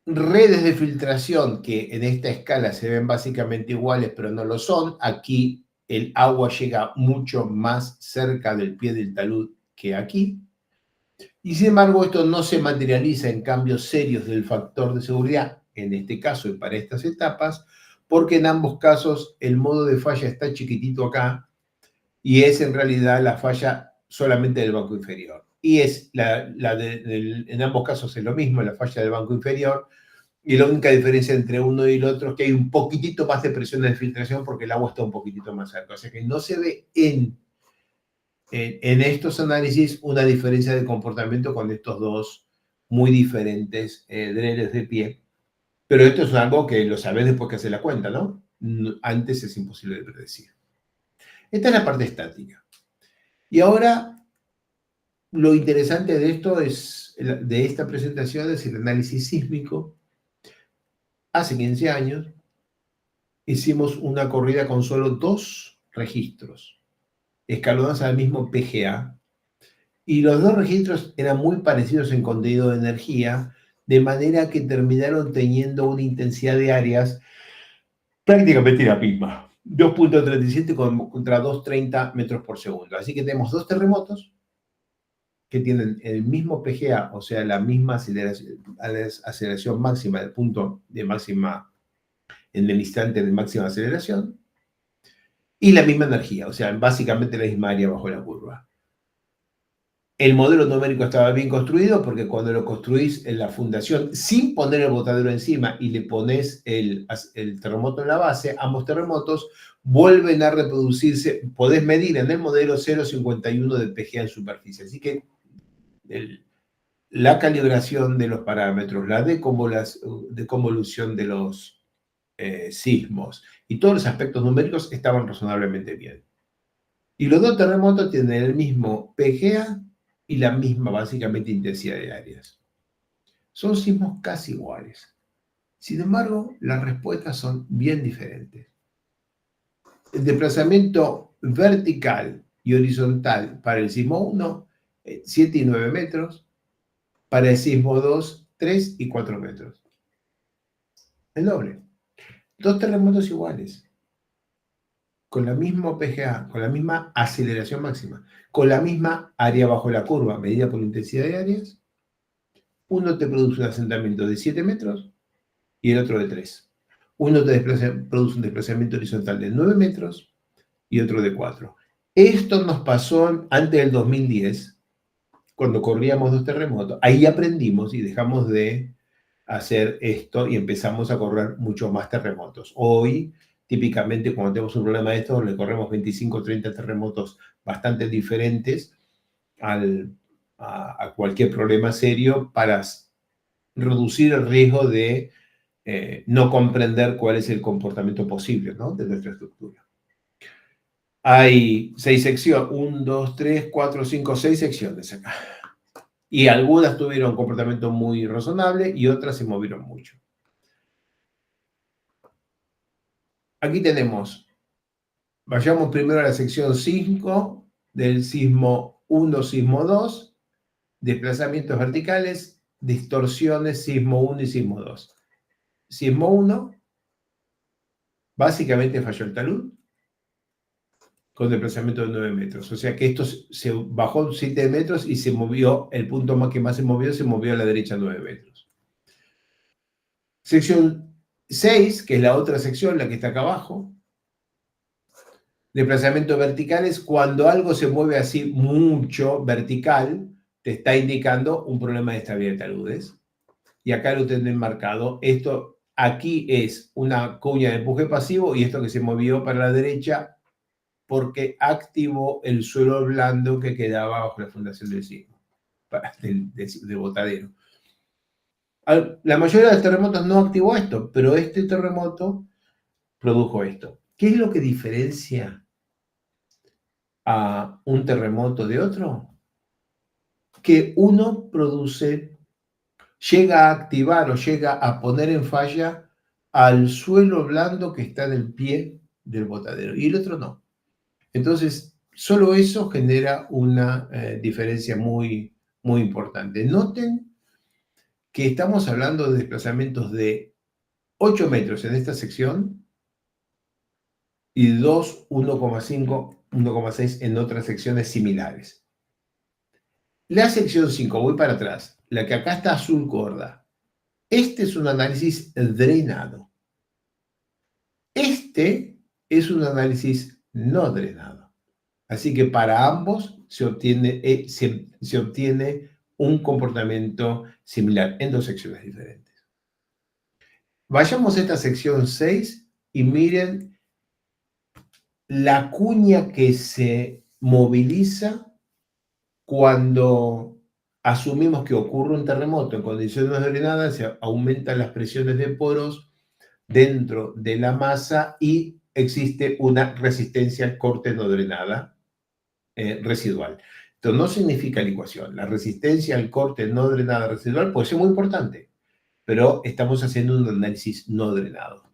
redes de filtración que en esta escala se ven básicamente iguales, pero no lo son. Aquí el agua llega mucho más cerca del pie del talud que aquí. Y sin embargo, esto no se materializa en cambios serios del factor de seguridad, en este caso y para estas etapas, porque en ambos casos el modo de falla está chiquitito acá y es en realidad la falla solamente del banco inferior. Y es en ambos casos es lo mismo, la falla del banco inferior, y la única diferencia entre uno y el otro es que hay un poquitito más de presión de filtración porque el agua está un poquitito más cerca. O sea que no se ve en estos análisis una diferencia de comportamiento con estos dos muy diferentes drenes de pie. Pero esto es algo que lo sabes después que haces la cuenta, ¿no? Antes es imposible de predecir. Esta es la parte estática. Y ahora, lo interesante de esto de esta presentación es el análisis sísmico. Hace 15 años hicimos una corrida con solo 2 registros, escalonados al mismo PGA, y los 2 registros eran muy parecidos en contenido de energía, de manera que terminaron teniendo una intensidad de áreas prácticamente la misma. 2.37 contra 2.30 metros por segundo. Así que tenemos 2 terremotos que tienen el mismo PGA, o sea, la misma aceleración máxima del punto de máxima en el instante de máxima aceleración, y la misma energía, o sea, básicamente la misma área bajo la curva. El modelo numérico estaba bien construido porque cuando lo construís en la fundación sin poner el botadero encima y le pones el terremoto en la base, ambos terremotos vuelven a reproducirse. Podés medir en el modelo 0,51 de PGA en superficie. Así que la calibración de los parámetros, la deconvolución de los sismos y todos los aspectos numéricos estaban razonablemente bien. Y los 2 terremotos tienen el mismo PGA y la misma, básicamente, intensidad de áreas. Son sismos casi iguales. Sin embargo, las respuestas son bien diferentes. El desplazamiento vertical y horizontal para el sismo 1, 7 y 9 metros. Para el sismo 2, 3 y 4 metros. El doble. 2 terremotos iguales. Con la misma PGA, con la misma aceleración máxima, con la misma área bajo la curva medida por intensidad de áreas. Uno te produce un asentamiento de 7 metros y el otro de 3. Uno te produce un desplazamiento horizontal de 9 metros y otro de 4. Esto nos pasó antes del 2010, cuando corríamos 2 terremotos. Ahí aprendimos y dejamos de hacer esto y empezamos a correr mucho más terremotos. Hoy, típicamente, cuando tenemos un problema de esto, le corremos 25 o 30 terremotos bastante diferentes a cualquier problema serio para reducir el riesgo de no comprender cuál es el comportamiento posible, ¿no?, de nuestra estructura. Hay 6 secciones, 1, 2, 3, 4, 5, 6 secciones acá. Y algunas tuvieron un comportamiento muy razonable y otras se movieron mucho. Aquí tenemos, vayamos primero a la sección 5 del sismo 1, sismo 2, desplazamientos verticales, distorsiones, sismo 1 y sismo 2. Sismo 1, básicamente falló el talud con desplazamiento de 9 metros. O sea que esto se bajó 7 metros y se movió, el punto más que más se movió a la derecha 9 metros. Sección 6, que es la otra sección, la que está acá abajo. Desplazamientos verticales, cuando algo se mueve así mucho vertical, te está indicando un problema de estabilidad de taludes. Y acá lo tienen marcado. Esto aquí es una cuña de empuje pasivo y esto que se movió para la derecha porque activó el suelo blando que quedaba bajo la fundación del sismo, del botadero. La mayoría de los terremotos no activó esto, pero este terremoto produjo esto. ¿Qué es lo que diferencia a un terremoto de otro? Que uno llega a activar o llega a poner en falla al suelo blando que está en el pie del botadero y el otro no. Entonces, solo eso genera una diferencia muy, muy importante. Noten que estamos hablando de desplazamientos de 8 metros en esta sección y 2, 1,5, 1,6 en otras secciones similares. La sección 5, voy para atrás, la que acá está azul gorda. Este es un análisis drenado. Este es un análisis no drenado. Así que para ambos se obtiene un comportamiento similar en dos secciones diferentes. Vayamos a esta sección 6 y miren la cuña que se moviliza cuando asumimos que ocurre un terremoto en condiciones drenadas, se aumentan las presiones de poros dentro de la masa y existe una resistencia al corte no drenada residual. Esto no significa licuación. La resistencia al corte no drenada residual puede ser muy importante, pero estamos haciendo un análisis no drenado.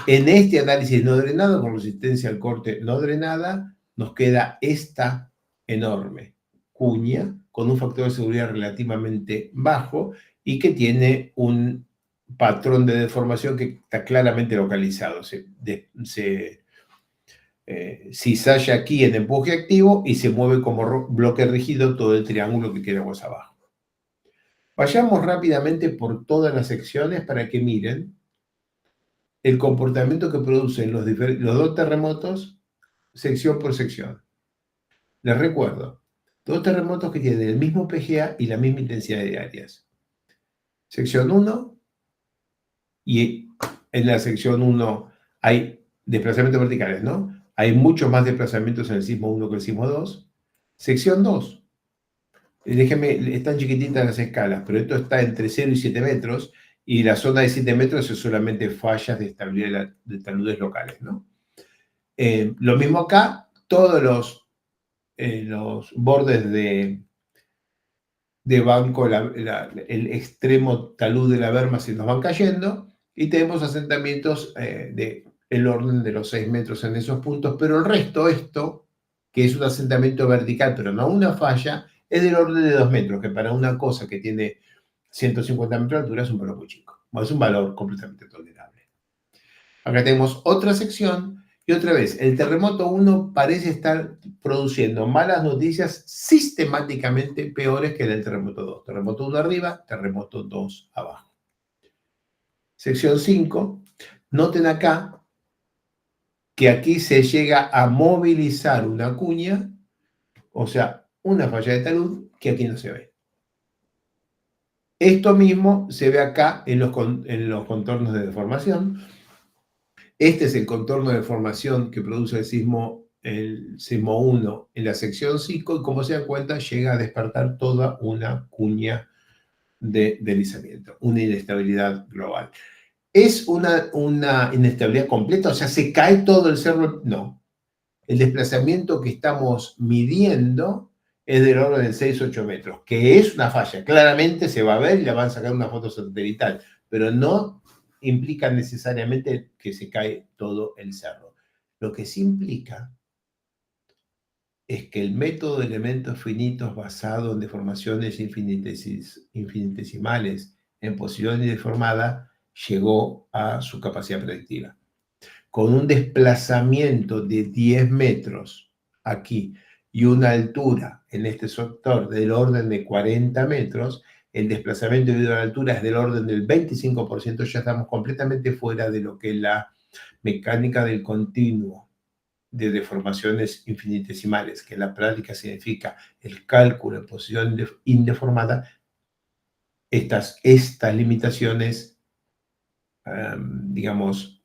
En este análisis no drenado, con resistencia al corte no drenada, nos queda esta enorme cuña con un factor de seguridad relativamente bajo y que tiene un patrón de deformación que está claramente localizado. Se cizalla aquí en empuje activo y se mueve como bloque rígido todo el triángulo que queda más abajo. Vayamos rápidamente por todas las secciones para que miren el comportamiento que producen los dos terremotos sección por sección. Les recuerdo, dos terremotos que tienen el mismo PGA y la misma intensidad de áreas. Sección 1, y en la sección 1 hay desplazamientos verticales, ¿no? Hay muchos más desplazamientos en el sismo 1 que el sismo 2. Sección 2. Déjenme, están chiquititas las escalas, pero esto está entre 0 y 7 metros, y la zona de 7 metros es solamente fallas de estabilidad de taludes locales, ¿no? Lo mismo acá, todos los bordes de banco, el extremo talud de la berma se nos van cayendo, y tenemos asentamientos del orden de los 6 metros en esos puntos, pero el resto, esto, que es un asentamiento vertical, pero no una falla, es del orden de 2 metros, que para una cosa que tiene 150 metros de altura es un valor muy chico. Bueno, es un valor completamente tolerable. Acá tenemos otra sección, y otra vez, el terremoto 1 parece estar produciendo malas noticias sistemáticamente peores que el del terremoto 2. Terremoto 1 arriba, terremoto 2 abajo. Sección 5, noten acá que aquí se llega a movilizar una cuña, o sea, una falla de talud que aquí no se ve. Esto mismo se ve acá en los contornos de deformación. Este es el contorno de deformación que produce el sismo 1 en la sección 5, y como se dan cuenta, llega a despertar toda una cuña de deslizamiento, una inestabilidad global. ¿Es una inestabilidad completa? O sea, ¿se cae todo el cerro? No. El desplazamiento que estamos midiendo es del orden de 6-8 metros, que es una falla. Claramente se va a ver y la van a sacar una foto satelital, pero no implica necesariamente que se cae todo el cerro. Lo que sí implica es que el método de elementos finitos basado en deformaciones infinitesimales en posición indeformada llegó a su capacidad predictiva. Con un desplazamiento de 10 metros aquí y una altura en este sector del orden de 40 metros, el desplazamiento debido a la altura es del orden del 25%, ya estamos completamente fuera de lo que es la mecánica del continuo de deformaciones infinitesimales, que en la práctica significa el cálculo en posición indeformada. Estas limitaciones, digamos,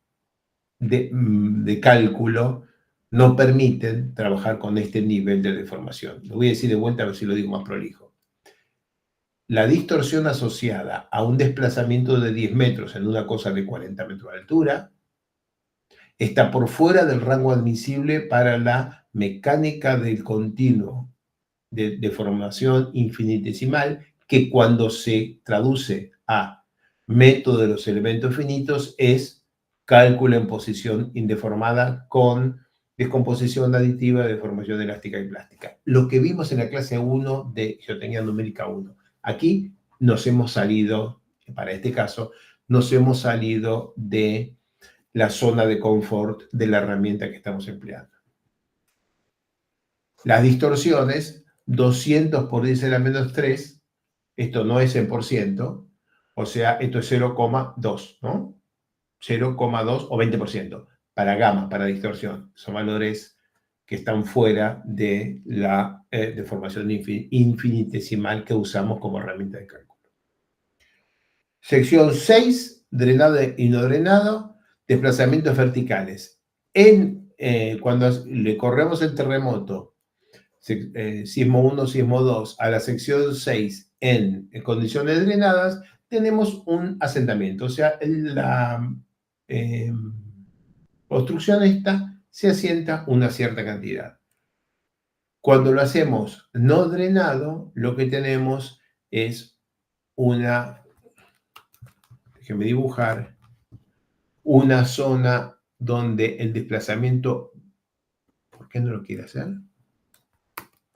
de cálculo no permiten trabajar con este nivel de deformación. Lo voy a decir de vuelta a ver si lo digo más prolijo. la distorsión asociada a un desplazamiento de 10 metros en una cosa de 40 metros de altura está por fuera del rango admisible para la mecánica del continuo de deformación infinitesimal, que cuando se traduce a método de los elementos finitos es cálculo en posición indeformada con descomposición aditiva, deformación elástica y plástica. Lo que vimos en la clase 1 de geometría numérica 1. Aquí nos hemos salido, para este caso, nos hemos salido de la zona de confort de la herramienta que estamos empleando. Las distorsiones, 200 por 10 a la menos 3, esto no es 100%, o sea, esto es 0,2, ¿no? 0,2 o 20% para gamma, para distorsión. Son valores que están fuera de la deformación infinitesimal que usamos como herramienta de cálculo. Sección 6, drenado y no drenado, desplazamientos verticales. Cuando le corremos el terremoto, sismo 1, sismo 2, a la sección 6 en condiciones drenadas, tenemos un asentamiento. O sea, la construcción esta se asienta una cierta cantidad. Cuando lo hacemos no drenado, lo que tenemos es déjenme dibujar, una zona donde el desplazamiento, ¿por qué no lo quiere hacer?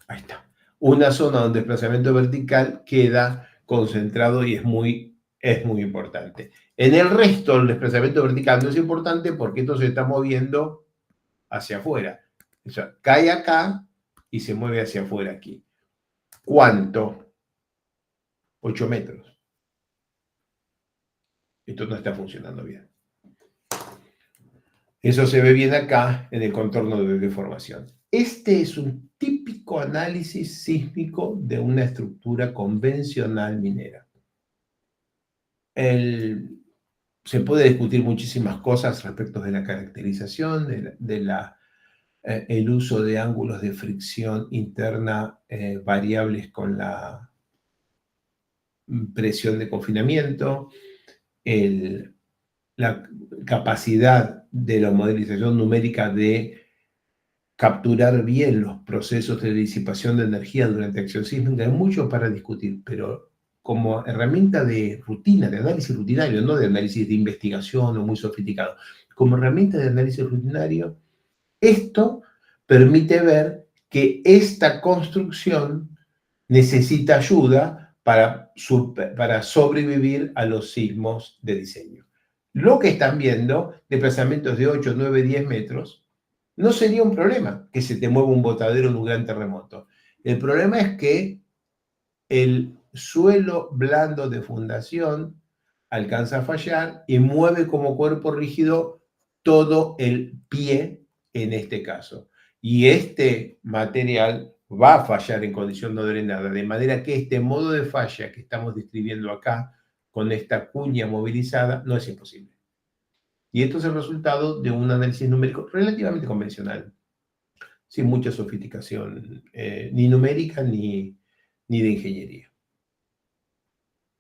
Ahí está. Una zona donde el desplazamiento vertical queda concentrado y es muy importante. En el resto, el desplazamiento vertical no es importante porque esto se está moviendo hacia afuera. O sea, cae acá y se mueve hacia afuera aquí. ¿Cuánto? 8 metros. Esto no está funcionando bien. Eso se ve bien acá en el contorno de deformación. Este es un típico análisis sísmico de una estructura convencional minera. Se puede discutir muchísimas cosas respecto de la caracterización, el uso de ángulos de fricción interna variables con la presión de confinamiento, la capacidad de la modelización numérica de capturar bien los procesos de disipación de energía durante acción sísmica. Hay mucho para discutir, pero como herramienta de rutina, de análisis rutinario, no de análisis de investigación o muy sofisticado, como herramienta de análisis rutinario, esto permite ver que esta construcción necesita ayuda para sobrevivir a los sismos de diseño. Lo que están viendo, desplazamientos de 8, 9, 10 metros, no sería un problema que se te mueva un botadero en un gran terremoto. El problema es que el suelo blando de fundación alcanza a fallar y mueve como cuerpo rígido todo el pie en este caso. Y este material va a fallar en condición no drenada, de manera que este modo de falla que estamos describiendo acá, con esta cuña movilizada, no es imposible. Y esto es el resultado de un análisis numérico relativamente convencional, sin mucha sofisticación, ni numérica ni de ingeniería.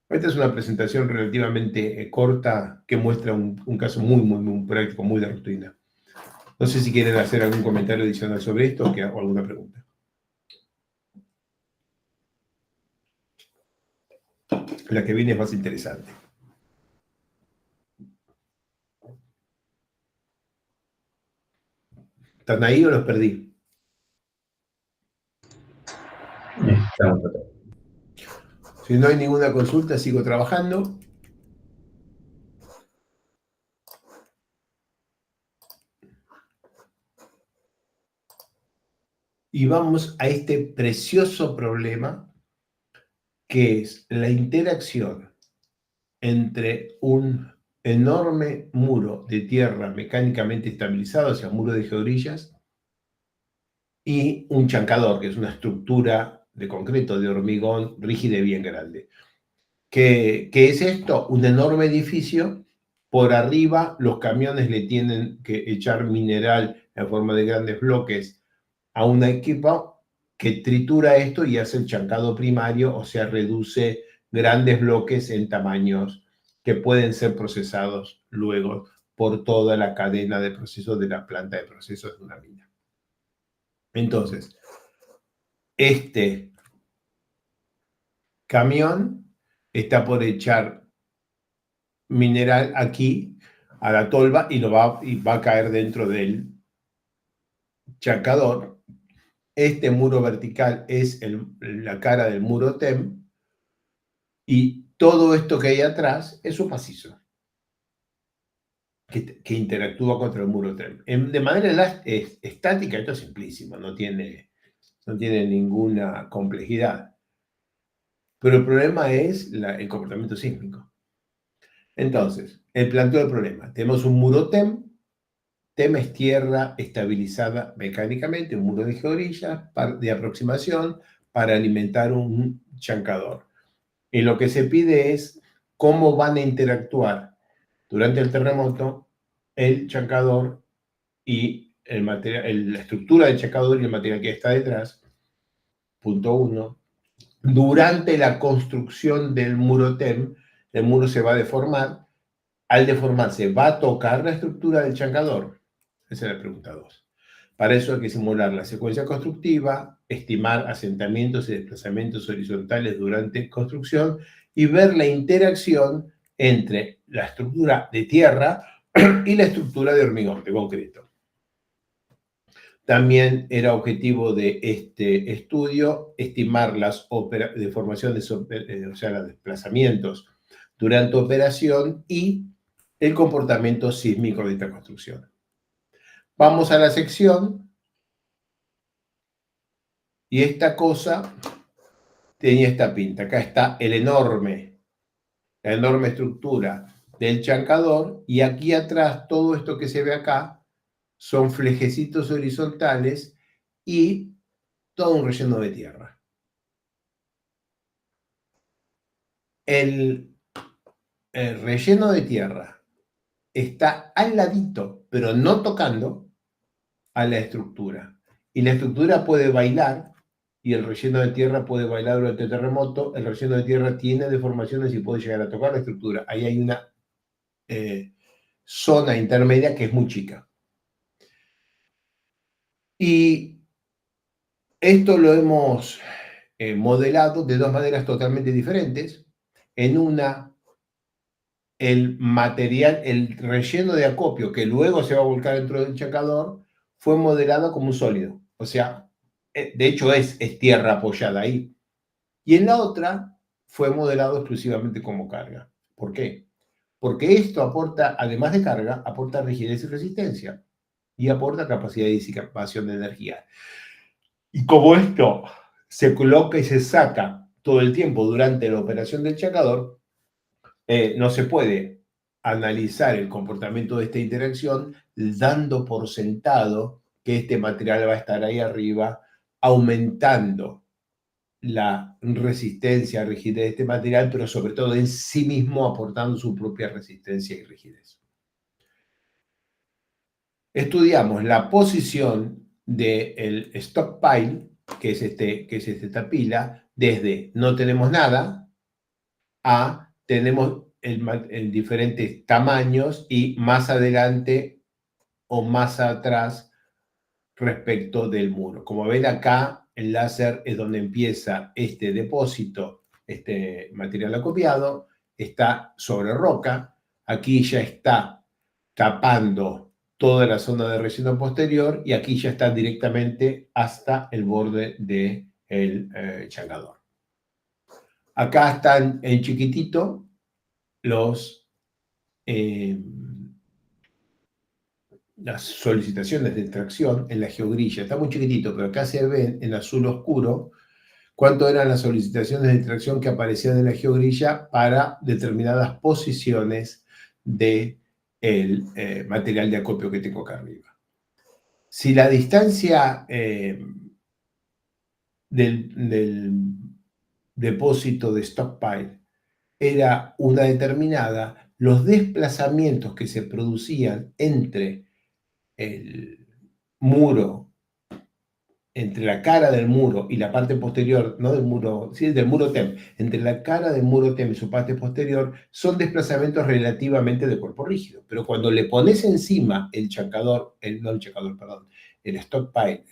Esta es una presentación relativamente corta que muestra un caso muy práctico, muy de rutina. No sé si quieren hacer algún comentario adicional sobre esto o alguna pregunta. La que viene es más interesante. ¿Están ahí o los perdí? Estamos acá. Si no hay ninguna consulta, sigo trabajando. Y vamos a este precioso problema, que es la interacción entre un enorme muro de tierra mecánicamente estabilizado, o sea, muro de georillas, y un chancador, que es una estructura de concreto, de hormigón, rígida y bien grande. ¿Qué es esto? Un enorme edificio. Por arriba los camiones le tienen que echar mineral en forma de grandes bloques a una equipa que tritura esto y hace el chancado primario, o sea, reduce grandes bloques en tamaños que pueden ser procesados luego por toda la cadena de procesos de la planta de procesos de una mina. Entonces, este camión está por echar mineral aquí a la tolva y va a caer dentro del chancador. Este muro vertical es la cara del muro TEM y todo esto que hay atrás es un macizo que interactúa contra el muro TEM. De manera estática esto es simplísimo, no tiene ninguna complejidad. Pero el problema es el comportamiento sísmico. Entonces, el planteo del problema. Tenemos un muro TEM. TEM es tierra estabilizada mecánicamente, un muro de georillas de aproximación para alimentar un chancador. Y lo que se pide es cómo van a interactuar durante el terremoto el chancador y la estructura del chancador y el material que está detrás. Punto 1. Durante la construcción del muro TEM, el muro se va a deformar. Al deformarse, ¿va a tocar la estructura del chancador? Esa es la pregunta 2. Para eso hay que simular la secuencia constructiva, estimar asentamientos y desplazamientos horizontales durante construcción y ver la interacción entre la estructura de tierra y la estructura de hormigón, de concreto. También era objetivo de este estudio estimar las deformaciones, o sea, los desplazamientos durante operación y el comportamiento sísmico de esta construcción. Vamos a la sección y esta cosa tenía esta pinta. Acá está la enorme estructura del chancador y aquí atrás todo esto que se ve acá son flejecitos horizontales y todo un relleno de tierra. El relleno de tierra está al ladito, pero no tocando a la estructura. Y la estructura puede bailar y el relleno de tierra puede bailar durante el terremoto. El relleno de tierra tiene deformaciones y puede llegar a tocar la estructura. Ahí hay una zona intermedia que es muy chica. Y esto lo hemos modelado de dos maneras totalmente diferentes. En una, el material, el relleno de acopio que luego se va a volcar dentro del chancador fue modelado como un sólido. O sea, de hecho es tierra apoyada ahí. Y en la otra fue modelado exclusivamente como carga. ¿Por qué? Porque esto aporta, además de carga, aporta rigidez y resistencia y aporta capacidad de disipación de energía. Y como esto se coloca y se saca todo el tiempo durante la operación del chancador, no se puede analizar el comportamiento de esta interacción dando por sentado que este material va a estar ahí arriba, aumentando la resistencia, rigidez de este material, pero sobre todo en sí mismo aportando su propia resistencia y rigidez. Estudiamos la posición del stockpile, que es esta pila, desde no tenemos nada a tenemos en diferentes tamaños y más adelante o más atrás respecto del muro. Como ven acá, el láser es donde empieza este depósito, este material acopiado, está sobre roca, aquí ya está tapando toda la zona de relleno posterior y aquí ya está directamente hasta el borde del chancador. Acá están en chiquitito las solicitaciones de extracción en la geogrilla. Está muy chiquitito, pero acá se ven en azul oscuro cuánto eran las solicitaciones de extracción que aparecían en la geogrilla para determinadas posiciones del material de acopio que tengo acá arriba. Si la distancia del depósito de stockpile era una determinada, los desplazamientos que se producían entre el muro entre la cara del muro y la parte posterior, no del muro, sí, del muro TEM, entre la cara del muro TEM y su parte posterior, son desplazamientos relativamente de cuerpo rígido. Pero cuando le pones encima el chancador, no el chancador, perdón, el stockpile,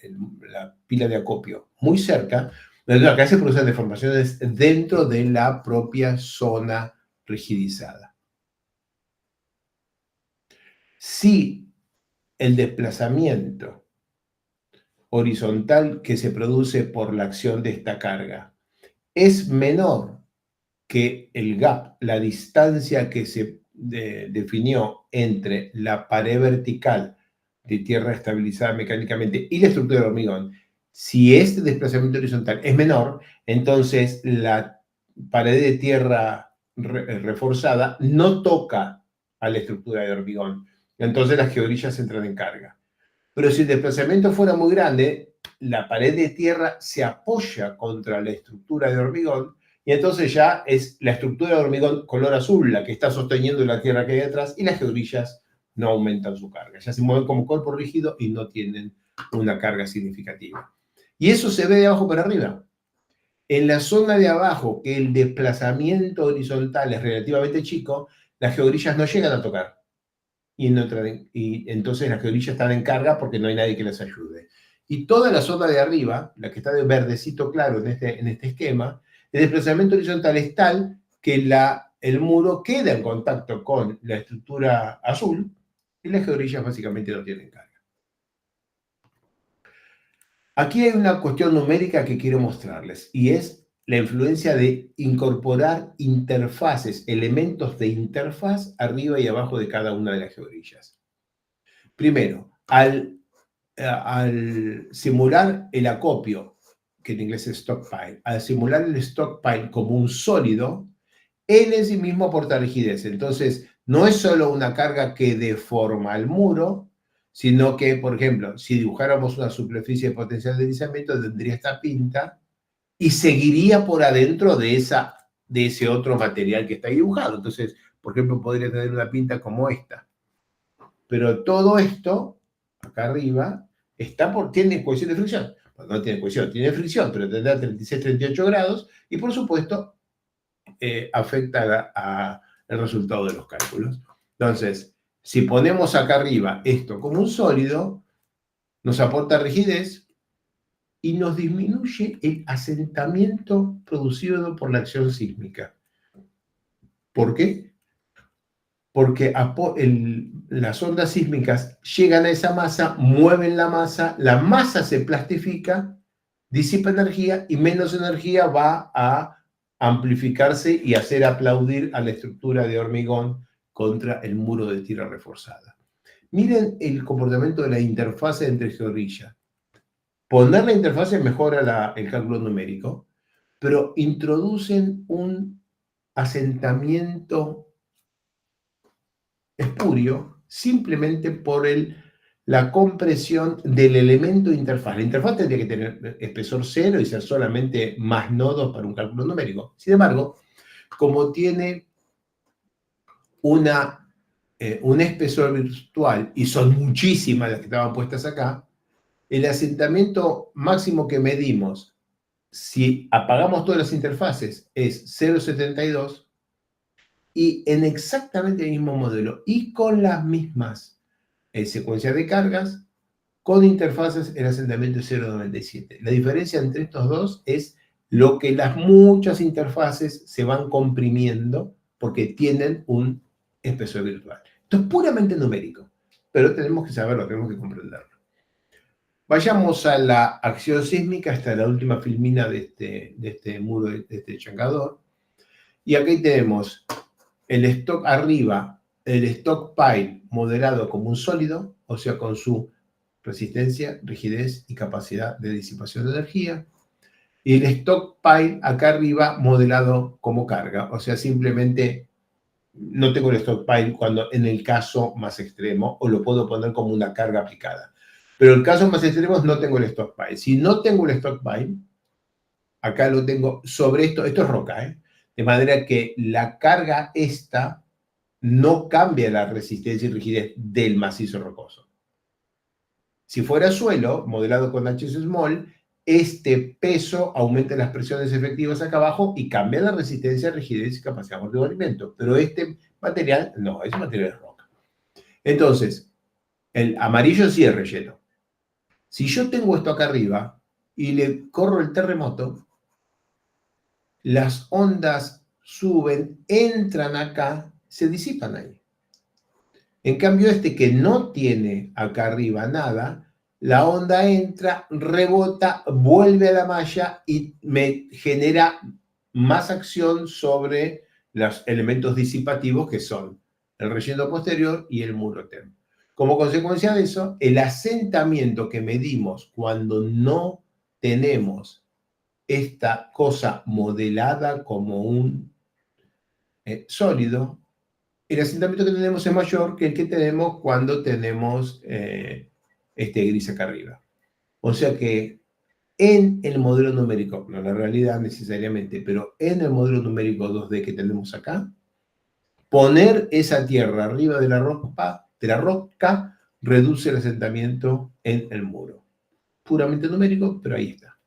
la pila de acopio, muy cerca, acá se producen deformaciones dentro de la propia zona rigidizada. Si el desplazamiento horizontal que se produce por la acción de esta carga es menor que el gap, la distancia que se definió entre la pared vertical de tierra estabilizada mecánicamente y la estructura de hormigón. Si este desplazamiento horizontal es menor, entonces la pared de tierra reforzada no toca a la estructura de hormigón. Entonces las georillas entran en carga. Pero si el desplazamiento fuera muy grande, la pared de tierra se apoya contra la estructura de hormigón y entonces ya es la estructura de hormigón color azul la que está sosteniendo la tierra que hay detrás y las georillas no aumentan su carga. Ya se mueven como cuerpo rígido y no tienen una carga significativa. Y eso se ve de abajo para arriba. En la zona de abajo, que el desplazamiento horizontal es relativamente chico, las georillas no llegan a tocar. Y entonces las georillas están en carga porque no hay nadie que les ayude. Y toda la zona de arriba, la que está de verdecito claro en este esquema, el desplazamiento horizontal es tal que el muro queda en contacto con la estructura azul y las georillas básicamente no tienen carga. Aquí hay una cuestión numérica que quiero mostrarles y es la influencia de incorporar interfaces, elementos de interfaz arriba y abajo de cada una de las georillas. Primero, al simular el acopio, que en inglés es stockpile, al simular el stockpile como un sólido, él en sí mismo aporta rigidez. Entonces, no es solo una carga que deforma el muro, sino que, por ejemplo, si dibujáramos una superficie de potencial de deslizamiento, tendría esta pinta y seguiría por adentro de ese otro material que está dibujado. Entonces, por ejemplo, podría tener una pinta como esta. Pero todo esto, acá arriba, tiene cohesión de fricción. Pues no tiene cohesión, tiene fricción, pero tendrá 36, 38 grados y, por supuesto, afecta al resultado de los cálculos. Entonces, si ponemos acá arriba esto como un sólido, nos aporta rigidez y nos disminuye el asentamiento producido por la acción sísmica. ¿Por qué? Porque las ondas sísmicas llegan a esa masa, mueven la masa se plastifica, disipa energía y menos energía va a amplificarse y hacer aplaudir a la estructura de hormigón contra el muro de tierra reforzada. Miren el comportamiento de la interfase entre georillas. Poner la interfase mejora el cálculo numérico, pero introducen un asentamiento espurio simplemente por la compresión del elemento de interfaz. La interfaz tendría que tener espesor cero y ser solamente más nodos para un cálculo numérico. Sin embargo, como tiene un espesor virtual, y son muchísimas las que estaban puestas acá, el asentamiento máximo que medimos, si apagamos todas las interfaces, es 0,72, y en exactamente el mismo modelo y con las mismas secuencias de cargas, con interfaces el asentamiento es 0,97. La diferencia entre estos dos es lo que las muchas interfaces se van comprimiendo porque tienen un espesor virtual. Esto es puramente numérico, pero tenemos que saberlo, tenemos que comprenderlo. Vayamos a la acción sísmica, hasta la última filmina de este muro, de este chancador. Y aquí tenemos arriba, el stockpile modelado como un sólido, o sea, con su resistencia, rigidez y capacidad de disipación de energía. Y el stockpile acá arriba modelado como carga, o sea, simplemente no tengo el stockpile cuando en el caso más extremo, o lo puedo poner como una carga aplicada. Pero en el caso más extremo no tengo el stockpile. Si no tengo el stockpile, acá lo tengo sobre esto es roca, de manera que la carga esta no cambia la resistencia y rigidez del macizo rocoso. Si fuera suelo, modelado con HS Small, este peso aumenta las presiones efectivas acá abajo y cambia la resistencia, rigidez y capacidad de amortiguamiento. Pero este material, no, es material de roca. Entonces, el amarillo sí es relleno. Si yo tengo esto acá arriba y le corro el terremoto, las ondas suben, entran acá, se disipan ahí. En cambio, este que no tiene acá arriba nada, la onda entra, rebota, vuelve a la malla y me genera más acción sobre los elementos disipativos que son el relleno posterior y el muro TEM. Como consecuencia de eso, el asentamiento que medimos cuando no tenemos esta cosa modelada como un sólido, el asentamiento que tenemos es mayor que el que tenemos cuando tenemos este gris acá arriba. O sea que en el modelo numérico, no en la realidad necesariamente, pero en el modelo numérico 2D que tenemos acá, poner esa tierra arriba de la roca reduce el asentamiento en el muro. Puramente numérico, pero ahí está.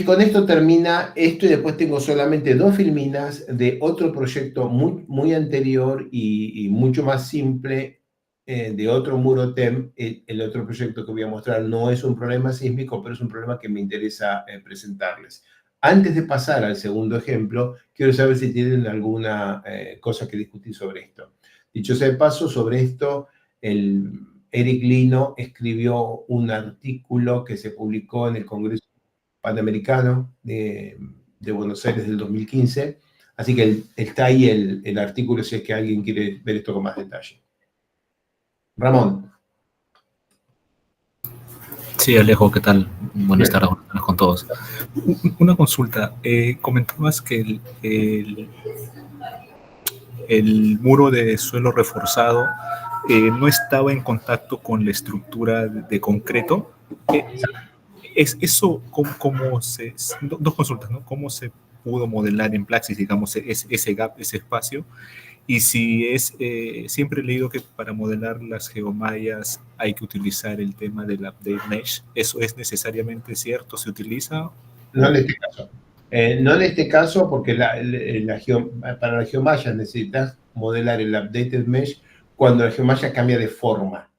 Con esto termina esto y después tengo solamente 2 filminas de otro proyecto muy anterior y mucho más simple de otro muro TEM. El otro proyecto que voy a mostrar no es un problema sísmico, pero es un problema que me interesa presentarles. Antes de pasar al segundo ejemplo, quiero saber si tienen alguna cosa que discutir sobre esto. Dicho sea de paso, sobre esto, Eric Lino escribió un artículo que se publicó en el Congreso Panamericano de Buenos Aires del 2015. Así que está ahí el artículo si es que alguien quiere ver esto con más detalle. Ramón. Sí, Alejo, ¿qué tal? Buenas tardes con todos. Una consulta. Comentabas que el muro de suelo reforzado no estaba en contacto con la estructura de concreto. ¿Es eso cómo se... Dos consultas, ¿no? ¿Cómo se pudo modelar en Plaxis, digamos, ese gap, ese espacio? Y si siempre he leído que para modelar las geomallas hay que utilizar el tema del update mesh. ¿Eso es necesariamente cierto? ¿Se utiliza? No en este caso. No en este caso, porque para la geomalla necesitas modelar el updated mesh cuando la geomalla cambia de forma.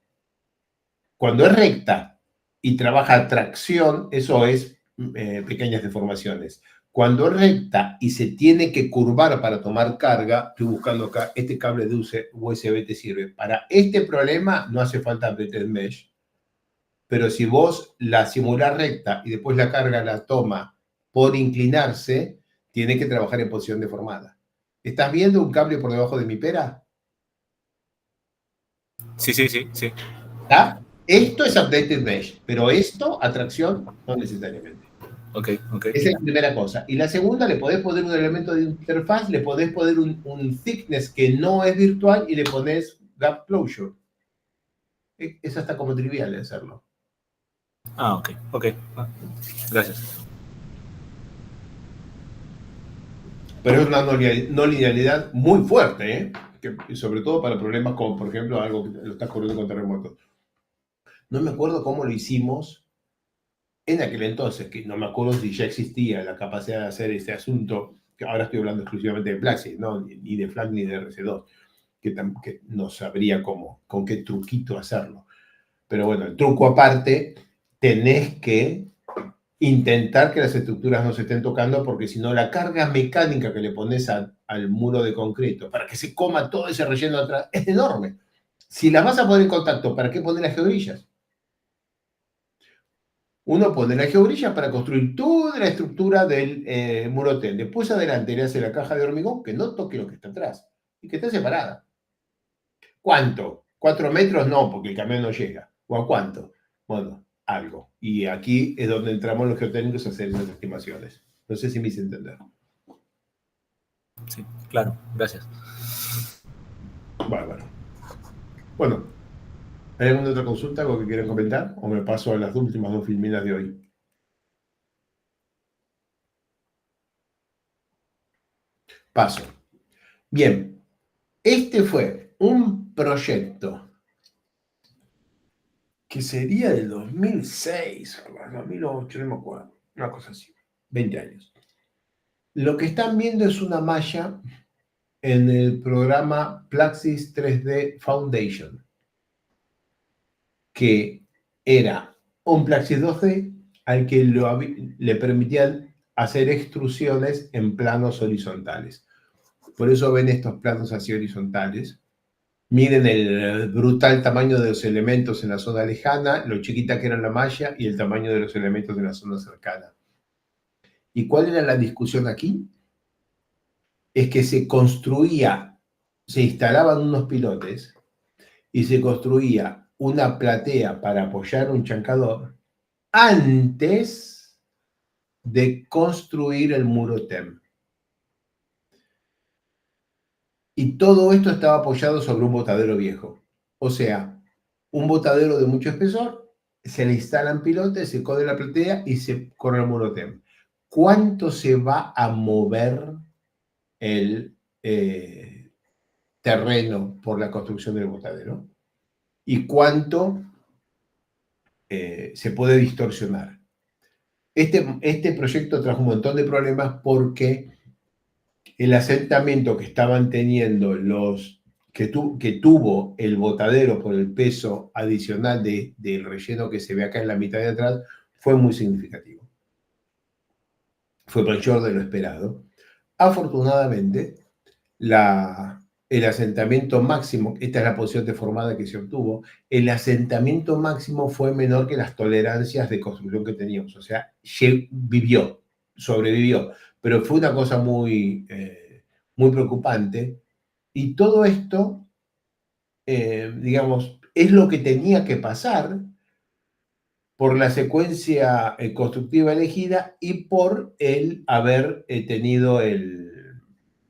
Cuando es recta y trabaja a tracción, eso es pequeñas deformaciones. Cuando es recta y se tiene que curvar para tomar carga, estoy buscando acá, este cable de USB te sirve. Para este problema no hace falta updated mesh, pero si vos la simulás recta y después la carga la toma por inclinarse, tiene que trabajar en posición deformada. ¿Estás viendo un cable por debajo de mi pera? Sí. ¿Está? Esto es updated mesh, pero esto, atracción, no necesariamente. Ok. Esa es la primera cosa. Y la segunda, le podés poner un elemento de interfaz, le podés poner un thickness que no es virtual y le ponés gap closure. Es hasta como trivial de hacerlo. Ok. Gracias. Pero es una no linealidad muy fuerte, ¿eh? Que, sobre todo para problemas como, por ejemplo, algo que lo estás corriendo con terremotos. No me acuerdo cómo lo hicimos en aquel entonces, que no me acuerdo si ya existía la capacidad de hacer este asunto, que ahora estoy hablando exclusivamente de Plaxis, ¿no? Ni de FLAC ni de RC2, que no sabría con qué truquito hacerlo. Pero bueno, el truco aparte, tenés que intentar que las estructuras no se estén tocando, porque si no la carga mecánica que le pones al muro de concreto para que se coma todo ese relleno atrás es enorme. Si las vas a poner en contacto, ¿para qué poner las geogrillas? Uno pone la geogrilla para construir toda la estructura del muro TEN. Después adelante le hace la caja de hormigón que no toque lo que está atrás y que esté separada. ¿Cuánto? ¿4 metros? No, porque el camión no llega. ¿O a cuánto? Bueno, algo. Y aquí es donde entramos los geotécnicos a hacer esas estimaciones. No sé si me hice entender. Sí, claro, gracias. Bárbaro. Bueno, ¿hay alguna otra consulta, algo que quieran comentar? ¿O me paso a las últimas 2 filminas de hoy? Paso. Bien, este fue un proyecto que sería del 2006, 2008, no me acuerdo, una cosa así, 20 años. Lo que están viendo es una malla en el programa Plaxis 3D Foundation, que era un Plaxis 2D al que le permitían hacer extrusiones en planos horizontales. Por eso ven estos planos así horizontales. Miren el brutal tamaño de los elementos en la zona lejana, lo chiquita que era la malla y el tamaño de los elementos en la zona cercana. ¿Y cuál era la discusión aquí? Es que se instalaban unos pilotes y se construía una platea para apoyar un chancador antes de construir el muro TEM. Y todo esto estaba apoyado sobre un botadero viejo. O sea, un botadero de mucho espesor, se le instalan pilotes, se code la platea y se corre el muro TEM. ¿Cuánto se va a mover el terreno por la construcción del botadero? ¿Y cuánto se puede distorsionar? Este proyecto trajo un montón de problemas porque el asentamiento que estaban teniendo que tuvo el botadero por el peso adicional del relleno que se ve acá en la mitad de atrás fue muy significativo. Fue mayor de lo esperado. Afortunadamente, el asentamiento máximo, esta es la posición deformada que se obtuvo, el asentamiento máximo fue menor que las tolerancias de construcción que teníamos. O sea, sobrevivió, pero fue una cosa muy preocupante. Y todo esto, digamos, es lo que tenía que pasar por la secuencia constructiva elegida y por el haber tenido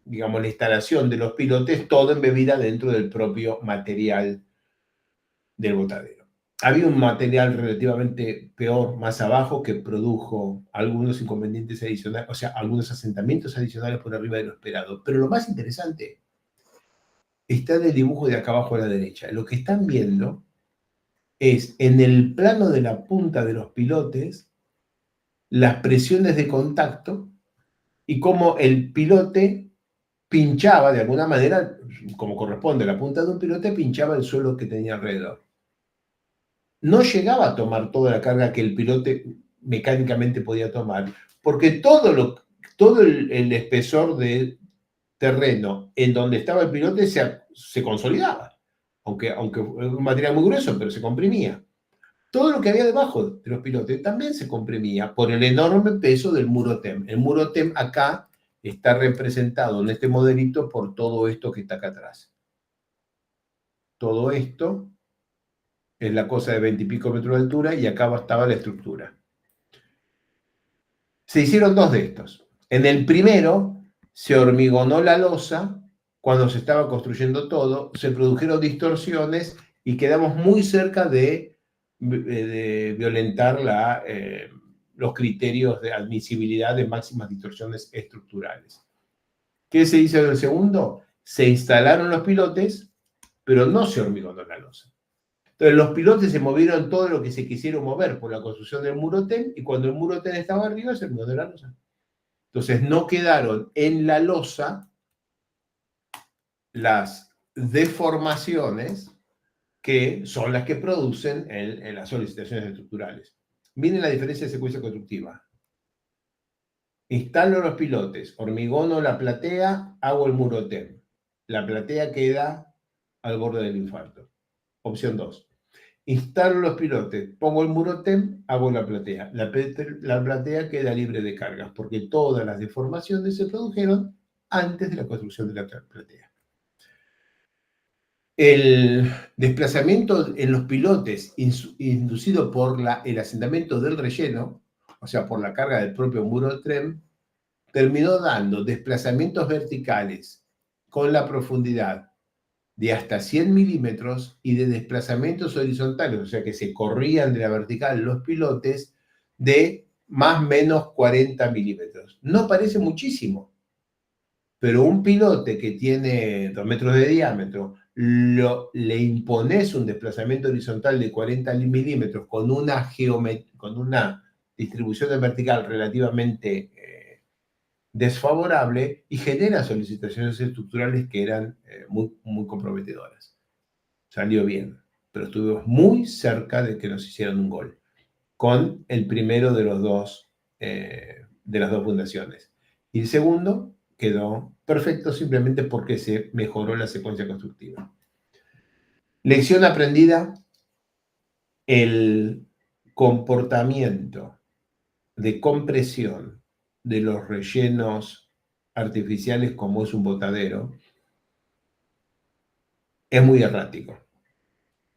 digamos, la instalación de los pilotes, todo embebida dentro del propio material del botadero. Había un material relativamente peor más abajo que produjo algunos inconvenientes adicionales, o sea, algunos asentamientos adicionales por arriba de lo esperado. Pero lo más interesante está en el dibujo de acá abajo a la derecha. Lo que están viendo es en el plano de la punta de los pilotes las presiones de contacto y cómo el pilote pinchaba de alguna manera, como corresponde, la punta de un pilote pinchaba el suelo que tenía alrededor. No llegaba a tomar toda la carga que el pilote mecánicamente podía tomar, porque todo el espesor de terreno en donde estaba el pilote se consolidaba, aunque es un material muy grueso, pero se comprimía. Todo lo que había debajo de los pilotes también se comprimía por el enorme peso del muro TEM. El muro TEM acá está representado en este modelito por todo esto que está acá atrás. Todo esto es la cosa de 20 y pico metros de altura y acá estaba la estructura. Se hicieron dos de estos. En el primero se hormigonó la losa cuando se estaba construyendo todo, se produjeron distorsiones y quedamos muy cerca de violentar los criterios de admisibilidad de máximas distorsiones estructurales. ¿Qué se hizo en el segundo? Se instalaron los pilotes, pero no se hormigonó la losa. Entonces los pilotes se movieron todo lo que se quisieron mover por la construcción del muro TEM, y cuando el muro TEM estaba arriba se hormigonó la losa. Entonces no quedaron en la losa las deformaciones que son las que producen en las solicitaciones estructurales. Miren la diferencia de secuencia constructiva. Instalo los pilotes, hormigono la platea, hago el muro TEM. La platea queda al borde del infarto. Opción 2. Instalo los pilotes, pongo el muro TEM, hago la platea. La platea queda libre de cargas, porque todas las deformaciones se produjeron antes de la construcción de la platea. El desplazamiento en los pilotes inducido por el asentamiento del relleno, o sea, por la carga del propio muro TEM, terminó dando desplazamientos verticales con la profundidad de hasta 100 milímetros y de desplazamientos horizontales, o sea que se corrían de la vertical los pilotes de más o menos 40 milímetros. No parece muchísimo, pero un pilote que tiene 2 metros de diámetro, le impones un desplazamiento horizontal de 40 milímetros con una distribución de vertical relativamente desfavorable y genera solicitaciones estructurales que eran muy, muy comprometedoras. Salió bien, pero estuvimos muy cerca de que nos hicieran un gol con el primero de las dos fundaciones. Y el segundo quedó perfecto simplemente porque se mejoró la secuencia constructiva. Lección aprendida: el comportamiento de compresión de los rellenos artificiales, como es un botadero, es muy errático.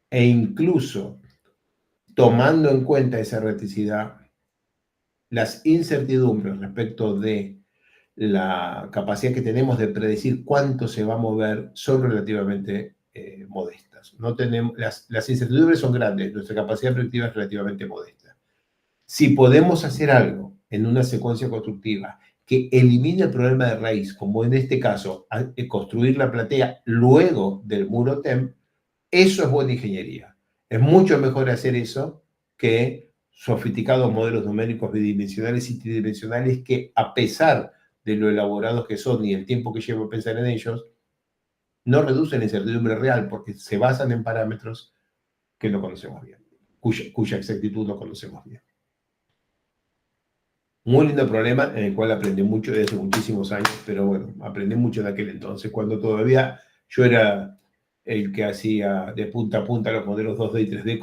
E incluso tomando en cuenta esa erraticidad, las incertidumbres respecto de la capacidad que tenemos de predecir cuánto se va a mover son relativamente modestas. No tenemos, las incertidumbres son grandes, nuestra capacidad predictiva es relativamente modesta. Si podemos hacer algo en una secuencia constructiva que elimine el problema de raíz, como en este caso, construir la platea luego del muro TEM, eso es buena ingeniería. Es mucho mejor hacer eso que sofisticados modelos numéricos bidimensionales y tridimensionales que, a pesar de lo elaborados que son y el tiempo que llevo a pensar en ellos, no reducen la incertidumbre real porque se basan en parámetros que no conocemos bien, cuya exactitud no conocemos bien. Muy lindo problema en el cual aprendí mucho desde hace muchísimos años, pero bueno, aprendí mucho de aquel entonces, cuando todavía yo era el que hacía de punta a punta los modelos 2D y 3D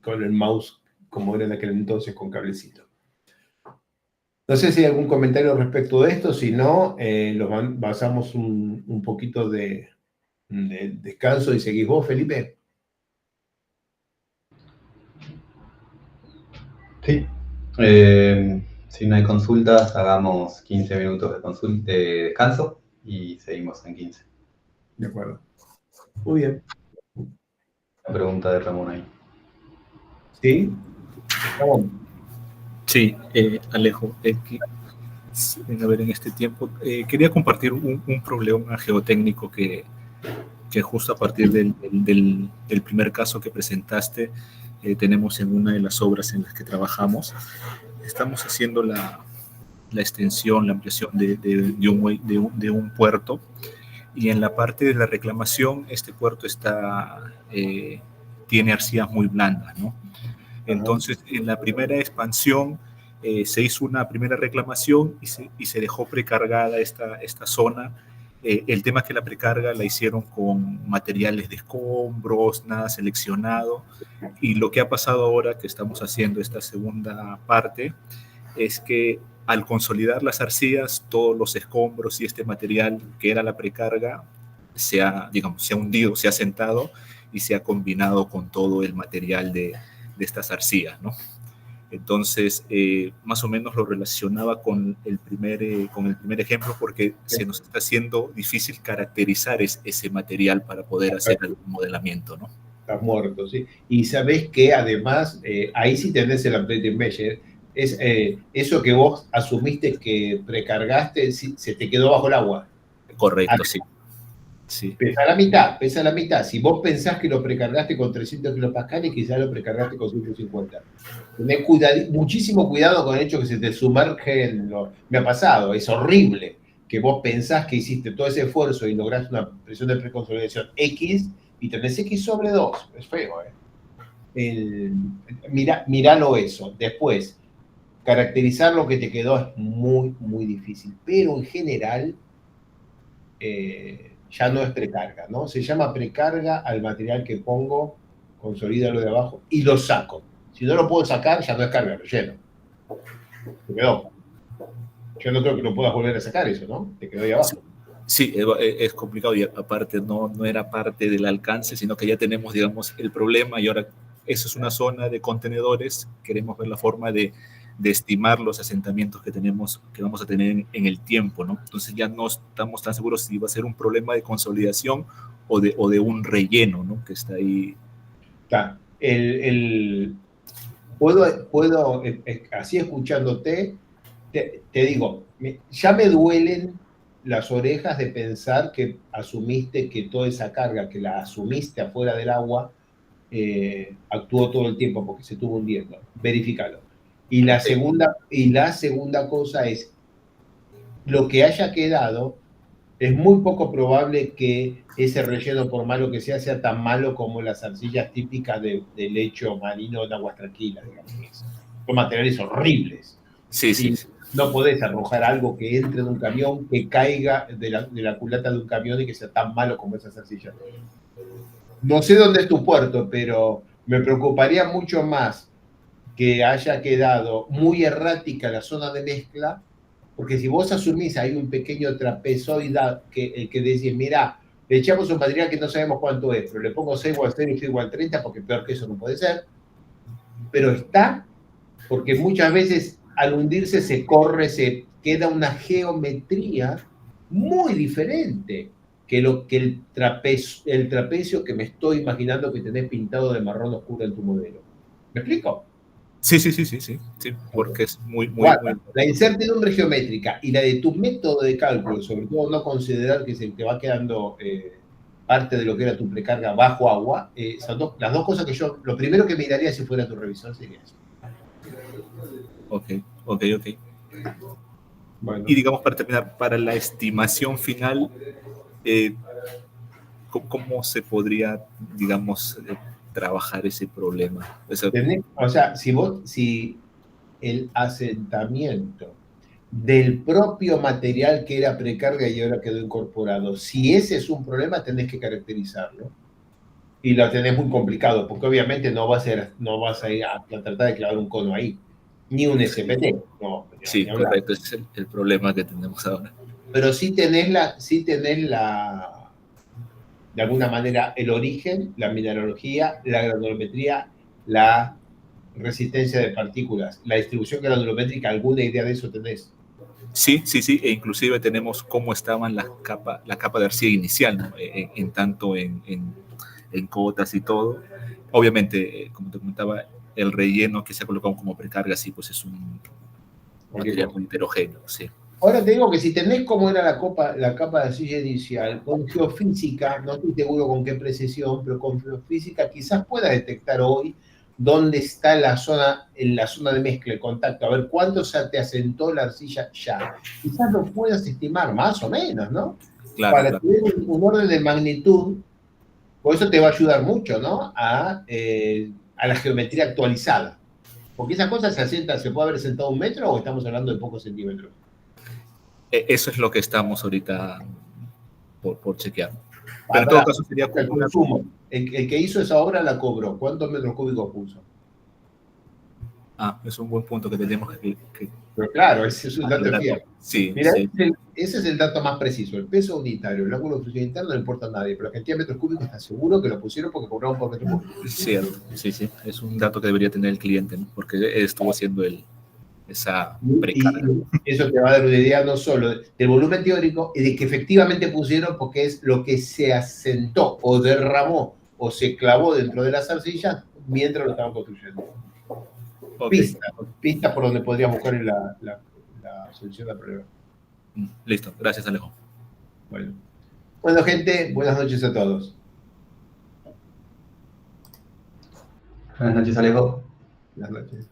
con el mouse, como era en aquel entonces, con cablecito. No sé si hay algún comentario respecto de esto, si no, basamos un poquito de descanso y seguís vos, Felipe. Sí. Si no hay consultas, hagamos 15 minutos de descanso y seguimos en 15. De acuerdo. Muy bien. La pregunta de Ramón ahí. ¿Sí? Ramón. Sí, Alejo, a ver, en este tiempo quería compartir un problema geotécnico que justo a partir del primer caso que presentaste tenemos en una de las obras en las que trabajamos. Estamos haciendo la extensión, la ampliación de un puerto, y en la parte de la reclamación este puerto tiene arcillas muy blandas, ¿no? Entonces, en la primera expansión se hizo una primera reclamación y se dejó precargada esta zona. El tema es que la precarga la hicieron con materiales de escombros, nada seleccionado, y lo que ha pasado ahora que estamos haciendo esta segunda parte es que al consolidar las arcillas, todos los escombros y este material que era la precarga se ha hundido, se ha sentado y se ha combinado con todo el material de estas arcillas, ¿no? Entonces, más o menos lo relacionaba con el primer ejemplo, porque se nos está haciendo difícil caracterizar ese material para poder hacer algún modelamiento, ¿no? Estás muerto, ¿sí? Y sabés que además, ahí sí tenés el updated measure, es eso que vos asumiste que precargaste, se te quedó bajo el agua. Correcto, sí. Sí. Pesa la mitad. Si vos pensás que lo precargaste con 300 kilopascales, quizás lo precargaste con 150. Tenés muchísimo cuidado con el hecho que se te sumerge me ha pasado, es horrible que vos pensás que hiciste todo ese esfuerzo y lograste una presión de preconsolidación X y tenés X sobre 2. Es feo, Miralo eso. Después, caracterizar lo que te quedó es muy, muy difícil. Pero en general, ya no es precarga, ¿no? Se llama precarga al material que pongo, consolido lo de abajo y lo saco. Si no lo puedo sacar, ya no es carga, lo lleno. Te quedó. Yo no creo que lo puedas volver a sacar eso, ¿no? Te quedó ahí abajo. Sí, es complicado y aparte no era parte del alcance, sino que ya tenemos, digamos, el problema y ahora eso es una zona de contenedores. Queremos ver la forma de estimar los asentamientos que vamos a tener en el tiempo, ¿no? Entonces ya no estamos tan seguros si va a ser un problema de consolidación o de un relleno, ¿no? Que está ahí. Está. Puedo así escuchándote, te digo, ya me duelen las orejas de pensar que asumiste que toda esa carga, que la asumiste afuera del agua, actuó todo el tiempo porque se estuvo hundiendo. Verifícalo. Y la segunda cosa es, lo que haya quedado, es muy poco probable que ese relleno, por malo que sea tan malo como las arcillas típicas de lecho marino en aguas tranquilas, digamos. Son materiales horribles. Sí, sí, Y sí. no podés arrojar algo que entre en un camión, que caiga de la culata de un camión y que sea tan malo como esas arcillas. No sé dónde es tu puerto, pero me preocuparía mucho más que haya quedado muy errática la zona de mezcla, porque si vos asumís hay un pequeño trapezoide que decís, mira, le echamos un material que no sabemos cuánto es, pero le pongo 6 igual 0 y 6 igual 30, porque peor que eso no puede ser, pero está, porque muchas veces al hundirse se corre, se queda una geometría muy diferente que el trapecio que me estoy imaginando que tenés pintado de marrón oscuro en tu modelo. ¿Me explico? Sí, sí, sí, sí, sí, sí, porque es muy, muy, Guarda, muy... la incertidumbre geométrica y la de tu método de cálculo, sobre todo no considerar que se te va quedando parte de lo que era tu precarga bajo agua, son las dos cosas que yo, lo primero que miraría si fuera tu revisión sería eso. Ok, ok, ok. Bueno. Y digamos, para terminar, para la estimación final, ¿cómo se podría, digamos, trabajar ese problema? O sea, si el asentamiento del propio material que era precarga y ahora quedó incorporado, si ese es un problema, tenés que caracterizarlo. Y lo tenés muy complicado, porque obviamente no vas a ir a tratar de clavar un cono ahí, ni un SPT. No, sí, ni hablar. correcto, ese es el problema que tenemos ahora. Pero sí tenés de alguna manera, el origen, la mineralogía, la granulometría, la resistencia de partículas, la distribución granulométrica, ¿alguna idea de eso tenés? Sí, sí, sí, e inclusive tenemos cómo estaban la capa de arcilla inicial, ¿no? Tanto en cotas y todo. Obviamente, como te comentaba, el relleno que se ha colocado como precarga, sí, pues es un material muy heterogéneo, sí. Ahora te digo que si tenés cómo era la capa de arcilla inicial, con geofísica, no estoy seguro con qué precisión, pero con geofísica quizás pueda detectar hoy dónde está en la zona de mezcla, el contacto, a ver cuánto se te asentó la arcilla ya. Quizás lo puedas estimar más o menos, ¿no? Claro, Para claro. tener un orden de magnitud, por eso te va a ayudar mucho, ¿no? A la geometría actualizada. Porque esas cosas se puede haber sentado 1 metro o estamos hablando de pocos centímetros. Eso es lo que estamos ahorita por chequear. Pero en todo caso sería el como una... consumo. El que hizo esa obra la cobró. ¿Cuántos metros cúbicos puso? Ah, es un buen punto que tenemos que Pero claro, ese es un dato aclarar. fiable. Sí, Mira, sí. ese es el dato más preciso. El peso unitario, el ángulo de fusión interno no le importa a nadie, pero la cantidad de metros cúbicos está seguro que lo pusieron porque cobraron por metro cúbico. Cierto, sí, sí. Es un dato que debería tener el cliente, ¿no? Porque estuvo haciendo esa precarga. Y eso te va a dar una idea no solo del volumen teórico y de que efectivamente pusieron porque es lo que se asentó o derramó o se clavó dentro de las arcillas mientras lo estaban construyendo. Okay. Pistas por donde podrías buscar la solución del problema. Listo, gracias Alejo. Bueno, gente, buenas noches a todos. Buenas noches, Alejo. Buenas noches.